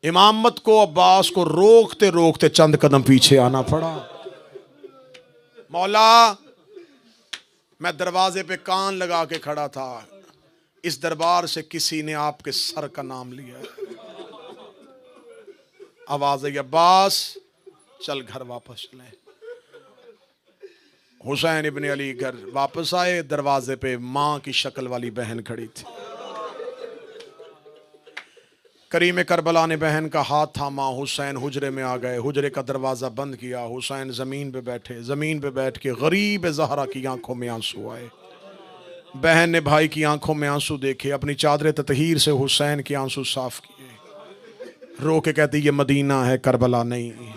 S1: इमामत को अब्बास को रोकते रोकते चंद कदम पीछे आना पड़ा। मौला, मैं दरवाजे पे कान लगा के खड़ा था, इस दरबार से किसी ने आपके सर का नाम लिया। आवाज आई, अब्बास चल घर वापस चले। हुसैन इब्न अली घर वापस आए। दरवाजे पे मां की शक्ल वाली बहन खड़ी थी। करीम करबला ने बहन का हाथ थामा। हुसैन हुजरे में आ गए। हुजरे का दरवाजा बंद किया। हुसैन जमीन पे बैठे। जमीन पे बैठ के गरीब ज़हरा की आंखों में आंसू आए। बहन ने भाई की आंखों में आंसू देखे। अपनी चादर ततहीर से हुसैन के आंसू साफ किए। रो के कहती, ये मदीना है, करबला नहीं।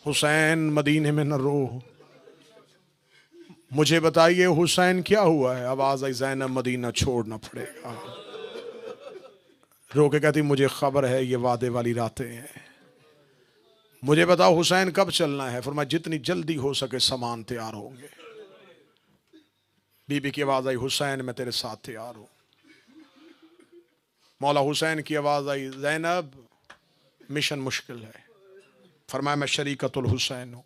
S1: हुसैन, मदीने में न रो, मुझे बताइए हुसैन क्या हुआ है? आवाज आई, ज़ैनब, मदीना छोड़ना पड़ेगा। रो के कहती, मुझे खबर है ये वादे वाली रातें हैं, मुझे बताओ हुसैन कब चलना है? फरमाया, जितनी जल्दी हो सके सामान तैयार होंगे। बीबी की आवाज आई, हुसैन मैं तेरे साथ तैयार हूं। मौला हुसैन की आवाज आई, ज़ैनब मिशन मुश्किल है। फरमाया, मैं शरीकतुल हुसैन हूं।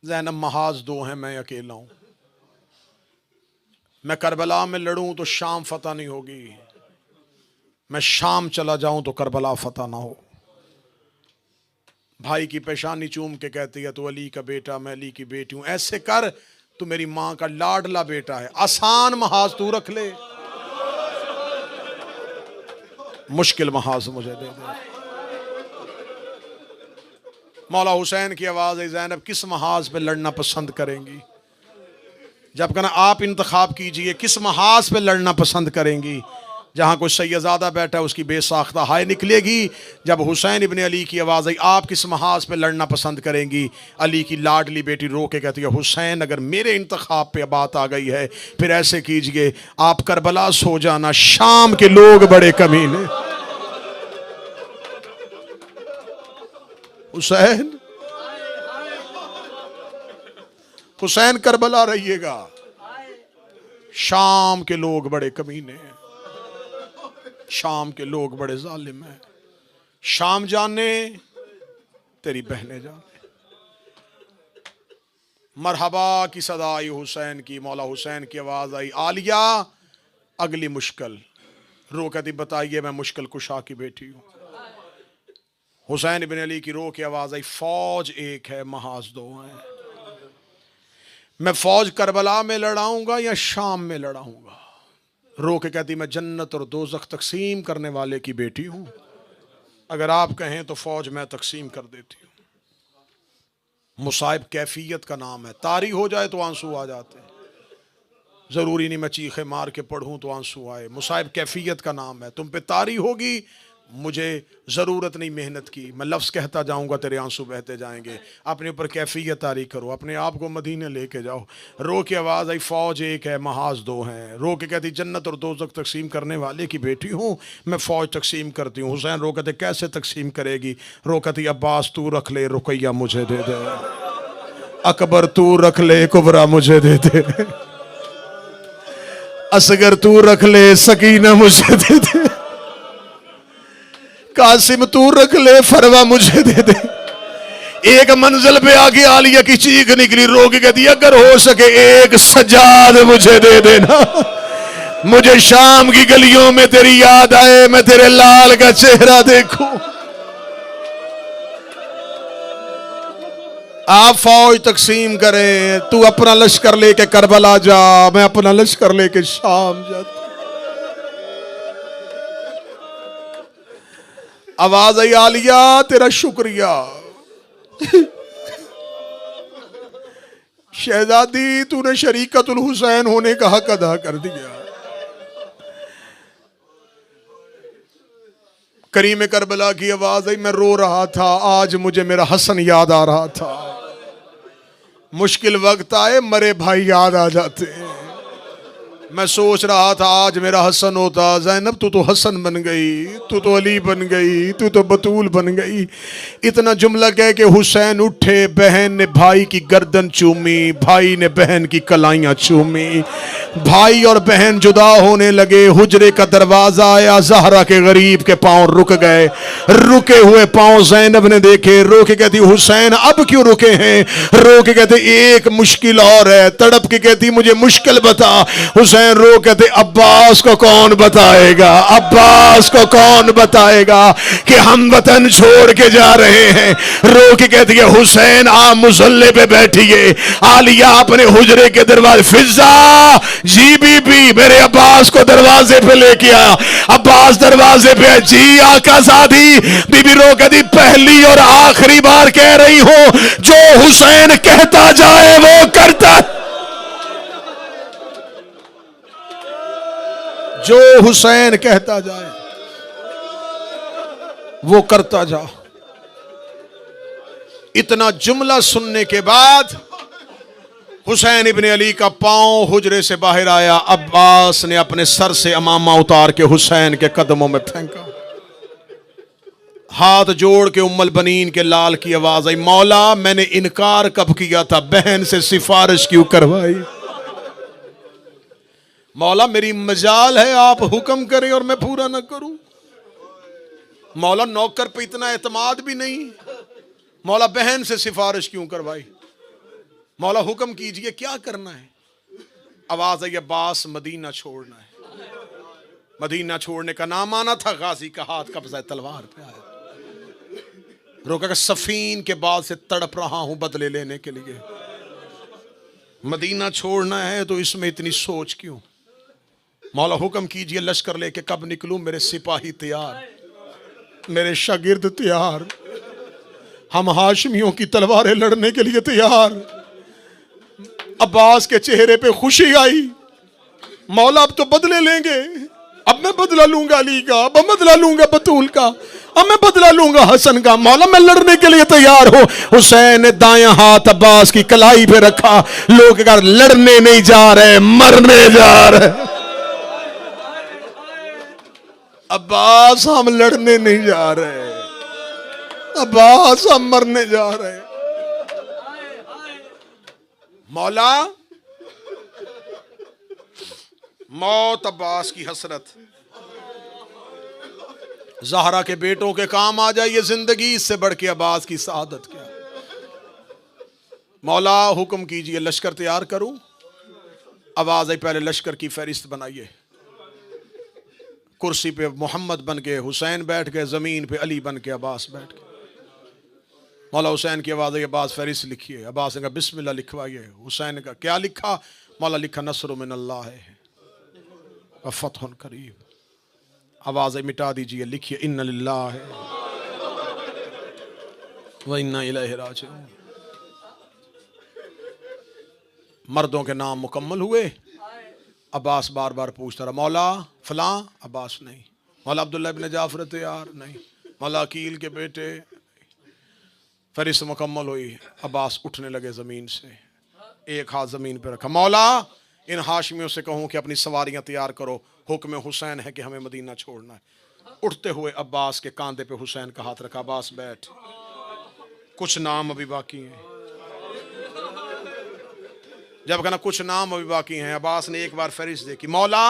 S1: ज़ैनब, महाज दो हैं, मैं अकेला हूं। मैं करबला में लड़ूं तो शाम फतह नहीं होगी, मैं शाम चला जाऊं तो करबला फतह ना हो। भाई की पेशानी चूम के कहती है, तू अली का बेटा, मैं अली की बेटी हूं, ऐसे कर, तू मेरी मां का लाडला बेटा है, आसान महाज तू रख ले। मुश्किल महाज मुझे दे दे। मौला हुसैन की आवाज़ है, ज़ैनब किस महाज पे लड़ना पसंद करेंगी? जब कहना आप इंतखाब कीजिए, किस महाज पे लड़ना पसंद करेंगी? जहाँ कोई सैयदादा बैठा है उसकी बेसाख्ता हाय निकलेगी। जब हुसैन इब्न अली की आवाज़ आई, आप किस महाज पे लड़ना पसंद करेंगी? अली की लाडली बेटी रो के कहती है, हुसैन अगर मेरे इंतखाब पे बात आ गई है फिर ऐसे कीजिए, आप करबला सो जाना, शाम के लोग बड़े कमीने। हुसैन हुसैन करबला रहिएगा, शाम के लोग बड़े कमीने हैं, शाम के लोग बड़े जालिम हैं। शाम जाने तेरी बहनें जाने। मरहबा की सदा आई हुसैन की, मौला हुसैन की आवाज आई, आलिया अगली मुश्किल। रो कहती बताइए, मैं मुश्किल कुशा की बेटी हूं। हुसैन इब्न अली की रो की आवाज आई, फौज एक है महाज दो हैं। मैं फौज करबला में लड़ाऊंगा या शाम में लड़ाऊंगा? रो के कहती मैं जन्नत और दोज़ख तकसीम करने वाले की बेटी हूं, अगर आप कहें तो फौज मैं तकसीम कर देती हूं। मुसाइब कैफियत का नाम है, तारी हो जाए तो आंसू आ जाते हैं, जरूरी नहीं मैं चीखे मार के पढ़ूं तो आंसू आए। मुसाइब कैफियत का नाम है, तुम पे तारी होगी, मुझे ज़रूरत नहीं मेहनत की, मैं लफ्ज़ कहता जाऊंगा तेरे आंसू बहते जाएंगे। अपने ऊपर कैफियत तारी करो, अपने आप को मदीने लेके जाओ। रो की आवाज़ आई, फ़ौज एक है महाज दो हैं। रो के कहती जन्नत और दोज़ख तकसीम करने वाले की बेटी हूँ, मैं फ़ौज तकसीम करती हूँ। हुसैन रो कहते कैसे तकसीम करेगी? रो कहती अब्बास तू रख ले, रुकैया मुझे दे दे, अकबर तू रख ले, कुबरा मुझे दे दे, असगर तू रख ले, सकीना मुझे दे दे, कासिम तू रख ले, फरवा मुझे दे दे। एक मंजिल पे आके आलिया की चीख निकली, रो के कहती अगर हो सके एक सजाद मुझे दे देना, मुझे शाम की गलियों में तेरी याद आए, मैं तेरे लाल का चेहरा देखूं। आप फौज तकसीम करें, तू अपना लश्कर लेके करबला जा, मैं अपना लश्कर लेके शाम जाता। आवाज आई, आलिया तेरा शुक्रिया, शहजादी तूने शरीकतुल हुसैन होने का हक अदा कर दिया। करीम करबला की आवाज आई, मैं रो रहा था, आज मुझे मेरा हसन याद आ रहा था। मुश्किल वक्त आए मरे भाई याद आ जाते हैं। मैं सोच रहा था आज मेरा हसन होता, ज़ैनब तू तो हसन बन गई, तू तो अली बन गई, तू तो बतूल बन गई। इतना जुमला कह के हुसैन उठे, बहन ने भाई की गर्दन चूमी, भाई ने बहन की कलाइयाँ चूमी, भाई और बहन जुदा होने लगे। हुजरे का दरवाजा आया, ज़हरा के गरीब के पाँव रुक गए। रुके हुए पाँव ज़ैनब ने देखे, रो के कहती हुसैन अब क्यों रुके हैं? रो के कहते एक मुश्किल और है। तड़प के कहती मुझे मुश्किल बता। हुसैन रो कहते अब्बास को कौन बताएगा, अब्बास को कौन बताएगा कि हम वतन छोड़ के जा रहे हैं। रो के कहती है हुसैन आप मुसल्ले पे बैठिए। आलिया अपने हुजरे के दरवाजे, फिजा जी बीबी मेरे अब्बास को दरवाजे पे लेके आया। अब्बास दरवाजे पे, जी आका सादी। बीबी रो कहती पहली और आखिरी बार कह रही हूं, जो हुसैन कहता जाए वो करता, जो हुसैन कहता जाए वो करता जा। इतना जुमला सुनने के बाद हुसैन इब्ने अली का पांव हुजरे से बाहर आया। अब्बास ने अपने सर से अमामा उतार के हुसैन के कदमों में फेंका। हाथ जोड़ के उम्मुल बनीन के लाल की आवाज आई, मौला मैंने इनकार कब किया था, बहन से सिफारिश क्यों करवाई? मौला मेरी मजाल है आप हुक्म करें और मैं पूरा ना करूं। मौला नौकर पे इतना एतमाद भी नहीं, मौला बहन से सिफारिश क्यों करवाई? मौला हुक्म कीजिए क्या करना है? आवाज आई अब्बास मदीना छोड़ना है। मदीना छोड़ने का नाम आना था, गाजी का हाथ कब्जा तलवार पे आया। रोका सफीन के बाद से तड़प रहा हूं बदले लेने के लिए। मदीना छोड़ना है तो इसमें इतनी सोच क्यों? मौला हुक्म कीजिए लश्कर लेके कब निकलूं, मेरे सिपाही तैयार, मेरे शागिर्द तैयार, हम हाशमियों की तलवारें लड़ने के लिए तैयार। अब्बास के चेहरे पे खुशी आई, मौला अब तो बदले लेंगे, अब मैं बदला लूंगा अली का, अब मैं बदला लूंगा बतूल का, अब मैं बदला लूंगा हसन का। मौला मैं लड़ने के लिए तैयार हूं। हुसैन ने दायां हाथ अब्बास की कलाई पे रखा। लोग अगर लड़ने नहीं जा रहे, मरने जा रहे। अब्बास हम लड़ने नहीं जा रहे, अब्बास हम मरने जा रहे। मौला मौत अब्बास की हसरत, ज़हरा के बेटों के काम आ जाए ये जिंदगी, इससे बढ़ के अब्बास की सआदत क्या। मौला हुक्म कीजिए लश्कर तैयार करूं। आवाज आई पहले लश्कर की फहरिस्त बनाइए। कुर्सी पे मोहम्मद बन के हुसैन बैठ गए, जमीन पे अली बन के अब्बास बैठ गए। मौला हुसैन की आवाज आई अब्बास फहरिस्त लिखिए। अब्बास ने कहा बिस्मिल्लाह लिखवाइए। हुसैन ने कहा क्या लिखा? मौला लिखा नस्र मिन अल्लाह है व फतहुन करीब। आवाज मिटा दीजिए, लिखिए इन्ना लिल्लाहि व इन्ना इलैहि राजिऊन। मर्दों के नाम मुकम्मल हुए। अब्बास बार बार पूछता रहा, मौला फलां? अब्बास नहीं। मौला अब्दुल्लाह इब्न जाफर तैयार? नहीं। मौला अकील के बेटे? फहरिस्त मुकम्मल हुई। अब्बास उठने लगे ज़मीन से, एक हाथ ज़मीन पर रखा। मौला इन हाशमियों से कहूँ कि अपनी सवारियाँ तैयार करो, हुक्म हुसैन है कि हमें मदीना छोड़ना है। उठते हुए अब्बास के कांधे पे हुसैन का हाथ रखा। अब्बास बैठ, कुछ नाम अभी बाकी हैं। जब कहना कुछ नाम अभी बाकी हैं, अब्बास ने एक बार फहरिस्त देखी। मौला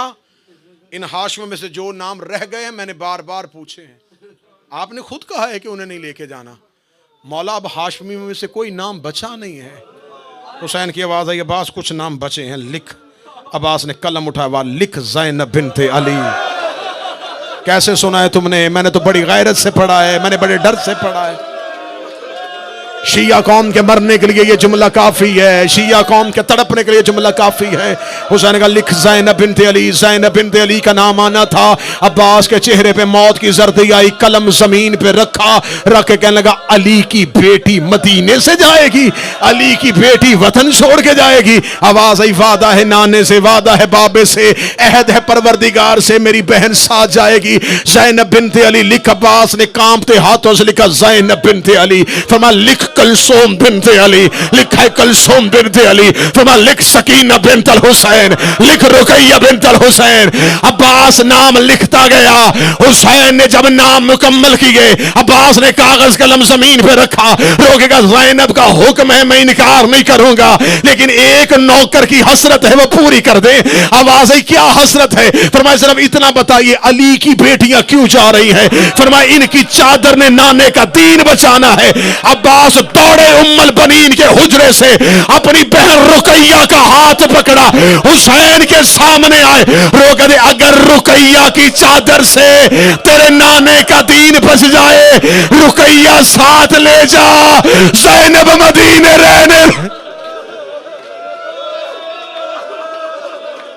S1: इन हाशमियों में से जो नाम रह गए हैं मैंने बार बार पूछे हैं, आपने खुद कहा है कि उन्हें नहीं लेके जाना। मौला अब हाशमी में से कोई नाम बचा नहीं है। हुसैन की आवाज आई अब्बास कुछ नाम बचे हैं, लिख। अब्बास ने कलम उठाया, लिख ज़ैनब बिन्ते अली। कैसे सुना है तुमने? मैंने तो बड़ी गैरत से पढ़ा है, मैंने बड़े डर से पढ़ा है। शिया कौम के मरने के लिए ये जुमला काफी है, शिया कौम के तड़पने के लिए जुमला काफी है। हुसैन का लिख ज़ैनब बिन्ते अली। ज़ैनब बिन्ते अली का नाम आना था। अब्बास के चेहरे पे मौत की जर्दी आई, कलम जमीन पे रखा, रख के कहने लगा अली की बेटी मदीने से जाएगी, अली की बेटी वतन छोड़ के जाएगी। आवाज आई वादा है नाने से, वादा है बाबे से, अहद है परवरदिगार से, मेरी बहन साथ जाएगी। ज़ैनब बिन्ते अली लिख। अब्बास ने कांपते हाथों से लिखा ज़ैनब बिन्ते अली। फरमाया लिख कलसूम बिन्ते अली। लिखा है कलसूम बिन्ते अली। फरमाया लिख सकीना बिन्त अल हुसैन, लिख रुकैया बिन्त अल हुसैन। अब्बास नाम लिखता गया। हुसैन ने जब नाम मुकम्मल किए, अब्बास ने कागज कलम जमीन पे रखा। रोकेगा ज़ैनब का हुक्म है, मैं इनकार नहीं करूंगा, लेकिन एक नौकर की हसरत है वो पूरी कर दे। आवाज है क्या हसरत है? फरमाया सिर्फ इतना बताइए अली की बेटियां क्यों जा रही हैं? फरमाया इनकी चादर ने नाने का दीन बचाना है। अब्बास दौड़े उम्मुल बनीन के हुजरे से, अपनी बहन रुकैया का हाथ पकड़ा, हुसैन के सामने आए। रोक दे, अगर रुकैया की चादर से तेरे नाने का दीन बच जाए, रुकैया साथ ले जा, ज़ैनब मदीने रहने।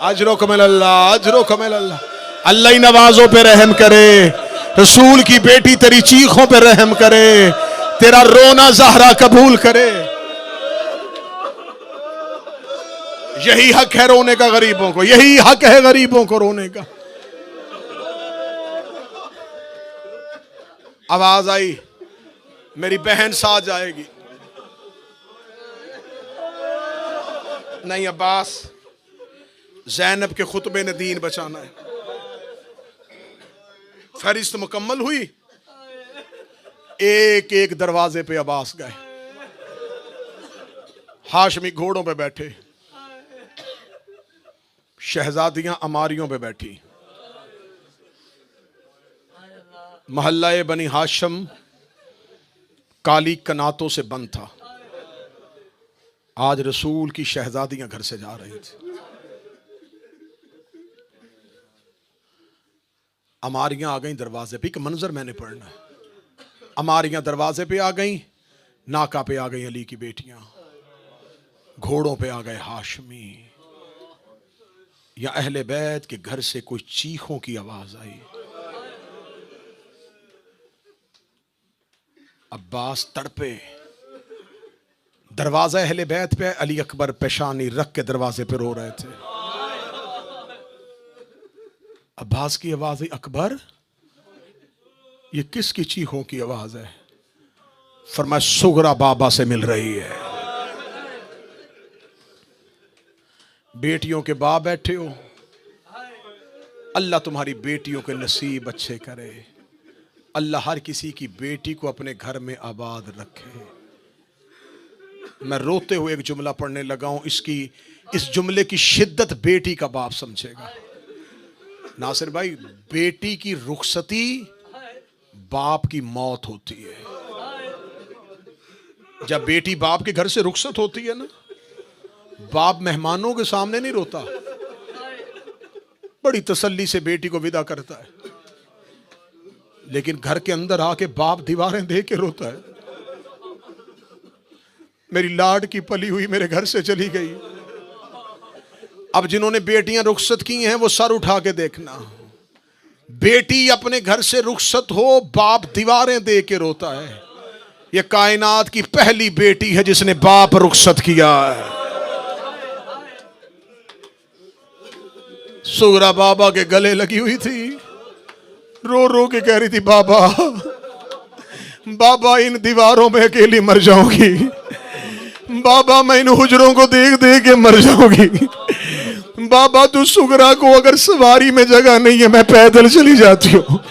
S1: अजरो कमल अल्लाह, अजरो कमल अल्लाह। अल्लाह ही नवाजों पे रहम करे, रसूल की बेटी तेरी चीखों पे रहम करे, तेरा रोना ज़हरा कबूल करे। यही हक है रोने का गरीबों को, यही हक है गरीबों को रोने का। आवाज आई मेरी बहन साथ जाएगी। नहीं अब्बास, ज़ैनब के खुतबे ने दीन बचाना है। फहरिस्त मुकम्मल हुई। एक एक दरवाजे पे अब्बास गए। हाशमी घोड़ों पे बैठे, शहजादियां अमारियों पे बैठी। मोहल्ला बनी हाशम काली कनातों से बंद था। आज रसूल की शहजादियां घर से जा रही थी। अमारियां आ गई दरवाजे पे, एक मंजर मैंने पढ़ना है। अमारियां दरवाजे पे आ गई, नाका पे आ गई अली की बेटियां, घोड़ों पे आ गए हाशमी। या अहले बैत के घर से कोई चीखों की आवाज आई। अब्बास तड़पे, दरवाजा अहले बैत पे, अली अकबर पेशानी रख के दरवाजे पे रो रहे थे। अब्बास की आवाज है, अकबर ये किसकी चीखों की आवाज है? फरमाया सुगरा बाबा से मिल रही है। बेटियों के बाप बैठे हो, अल्लाह तुम्हारी बेटियों के नसीब अच्छे करे। अल्लाह हर किसी की बेटी को अपने घर में आबाद रखे। मैं रोते हुए एक जुमला पढ़ने लगा हूं, इस जुमले की शिद्दत बेटी का बाप समझेगा। नासिर भाई, बेटी की रुखसती बाप की मौत होती है। जब बेटी बाप के घर से रुखसत होती है ना, बाप मेहमानों के सामने नहीं रोता, बड़ी तसल्ली से बेटी को विदा करता है, लेकिन घर के अंदर आके बाप दीवारें देख के रोता है। मेरी लाड की पली हुई मेरे घर से चली गई। अब जिन्होंने बेटियां रुखसत की हैं वो सर उठा के देखना, बेटी अपने घर से रुखसत हो, बाप दीवारें देख के रोता है। ये कायनात की पहली बेटी है जिसने बाप रुखसत किया है। सुगरा बाबा के गले लगी हुई थी, रो रो के कह रही थी, बाबा बाबा इन दीवारों में अकेली मर जाऊंगी, बाबा मैं इन हुजरों को देख देख के मर जाऊंगी, बाबा तू सुगरा को अगर सवारी में जगह नहीं है मैं पैदल चली जाती हूँ,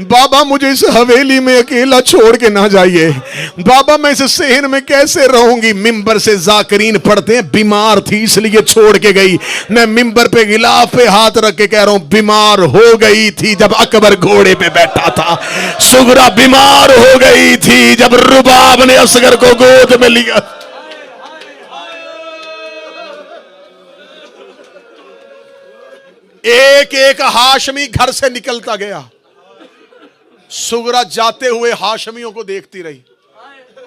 S1: बाबा मुझे इस हवेली में अकेला छोड़ के ना जाइए, बाबा मैं इस सेहन में कैसे रहूंगी। मिंबर से जाकरीन पढ़ते हैं, बीमार थी इसलिए छोड़ के गई। मैं मिंबर पे गिलाफ पे हाथ रख के कह रहा हूं, बीमार हो गई थी जब अकबर घोड़े पे बैठा था, सुगरा बीमार हो गई थी जब रुबाब ने असगर को गोद में लिया। एक एक हाशमी घर से निकलता गया, सुगरा जाते हुए हाशमियों को देखती रही।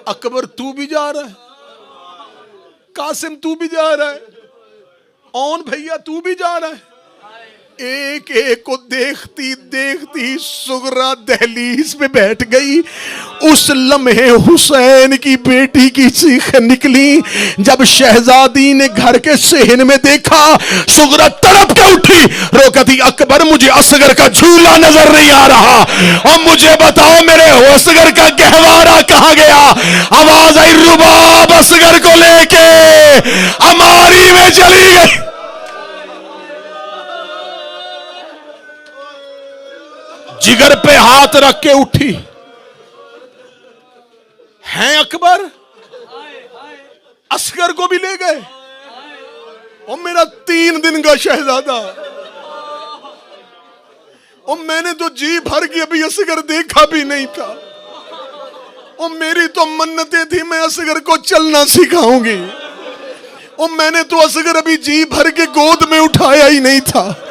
S1: अकबर तू भी जा रहा है, कासिम तू भी जा रहा है, औन भैया तू भी जा रहा है। एक एक को देखती देखती सुगरा दहलीज पे बैठ गई। उस लम्हे हुसैन की बेटी की चीख निकली जब शहजादी ने घर के सेहन में देखा। सुगरा तड़प के उठी, रोकती, अकबर मुझे असगर का झूला नजर नहीं आ रहा, और मुझे बताओ मेरे असगर का गहवारा कहां गया। आवाज आई, रुबाब असगर को लेके अमारी में चली गई। जिगर पे हाथ रख के उठी, हैं अकबर, असगर को भी ले गए, और मेरा 3 दिन का शहजादा, और मैंने तो जी भर के अभी असगर देखा भी नहीं था, और मेरी तो मन्नतें थी मैं असगर को चलना सिखाऊंगी, और मैंने तो असगर अभी जी भर के गोद में उठाया ही नहीं था।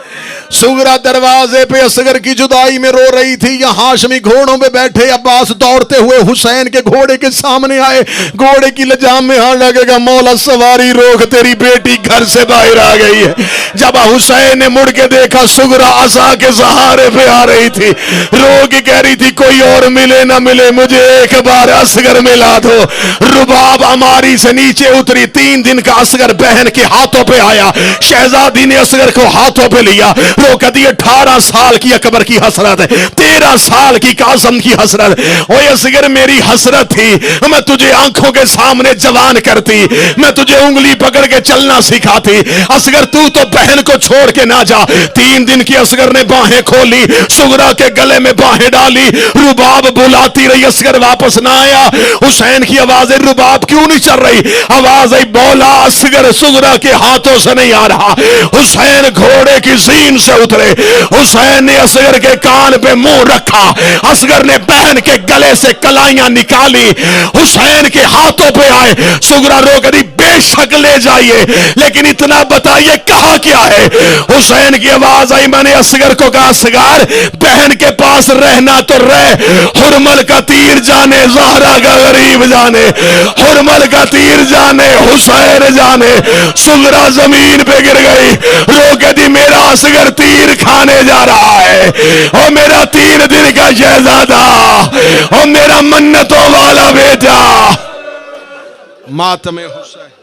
S1: सुगरा दरवाजे पे असगर की जुदाई में रो रही थी। यहाँ हाशमी घोड़ों पे बैठे, अब्बास दौड़ते हुए हुसैन के घोड़े के सामने आए, घोड़े की लजाम में हाथ लगेगा, मौला सवारी रोक, तेरी बेटी घर से बाहर आ गई है। जब हुसैन ने मुड़ के देखा, सुगरा असा के सहारे पे आ रही थी, रो के कह रही थी, कोई और मिले ना मिले मुझे एक बार असगर मिला दो। रुबाब अमारी से नीचे उतरी, 3 दिन का असगर बहन के हाथों पे आया, शहजादी ने असगर को हाथों पे लिया, रो कहती 18 साल की अकबर की हसरत है, 13 साल की कासम की हसरत, ओए असगर मेरी हसरत थी, मैं तुझे आंखों के सामने जवान करती, मैं तुझे उंगली पकड़ के चलना सिखाती, असगर तू तो बहन को छोड़ के ना जा। 3 दिन की असगर ने बाहें खोली, सुगरा के गले में बाहें डाली, रुबाब बुलाती रही, असगर वापस ना आया। हुसैन की आवाज, रुबाब क्यों नहीं चल रही? आवाज आई, बोला असगर सुगरा के हाथों से नहीं आ रहा। हुसैन घोड़े की सीन से उतरे। हुसैन ने असगर के कान पे मुंह रखा, असगर ने बहन के गले से कलाइयां निकाली, हुसैन के हाथों पे आए। सुगरा रो करी बेशक ले जाइए, लेकिन इतना बताइए कहा क्या है। हुसैन की आवाज आई, मैंने असगर को कहा असगर बहन के पास रहना तो रह, हुरमल का तीर जाने ज़हरा का गरीब जाने, हुरमल का तीर जाने हुसैन जाने। सुगरा जमीन पे गिर गई, रो के दी मेरा असगर तीर खाने जा रहा है, और मेरा 3 दिन का शहजादा, और मेरा मन्नतों वाला बेटा। मातम हुसैन।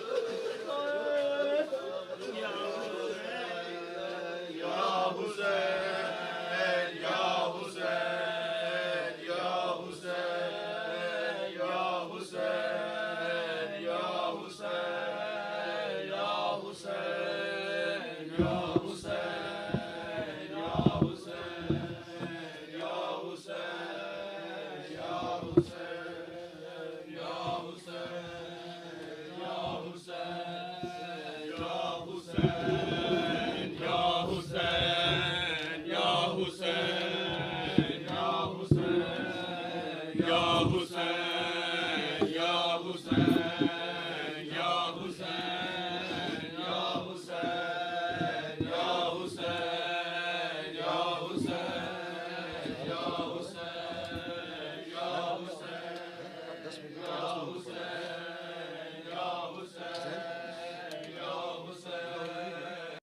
S2: Hussein.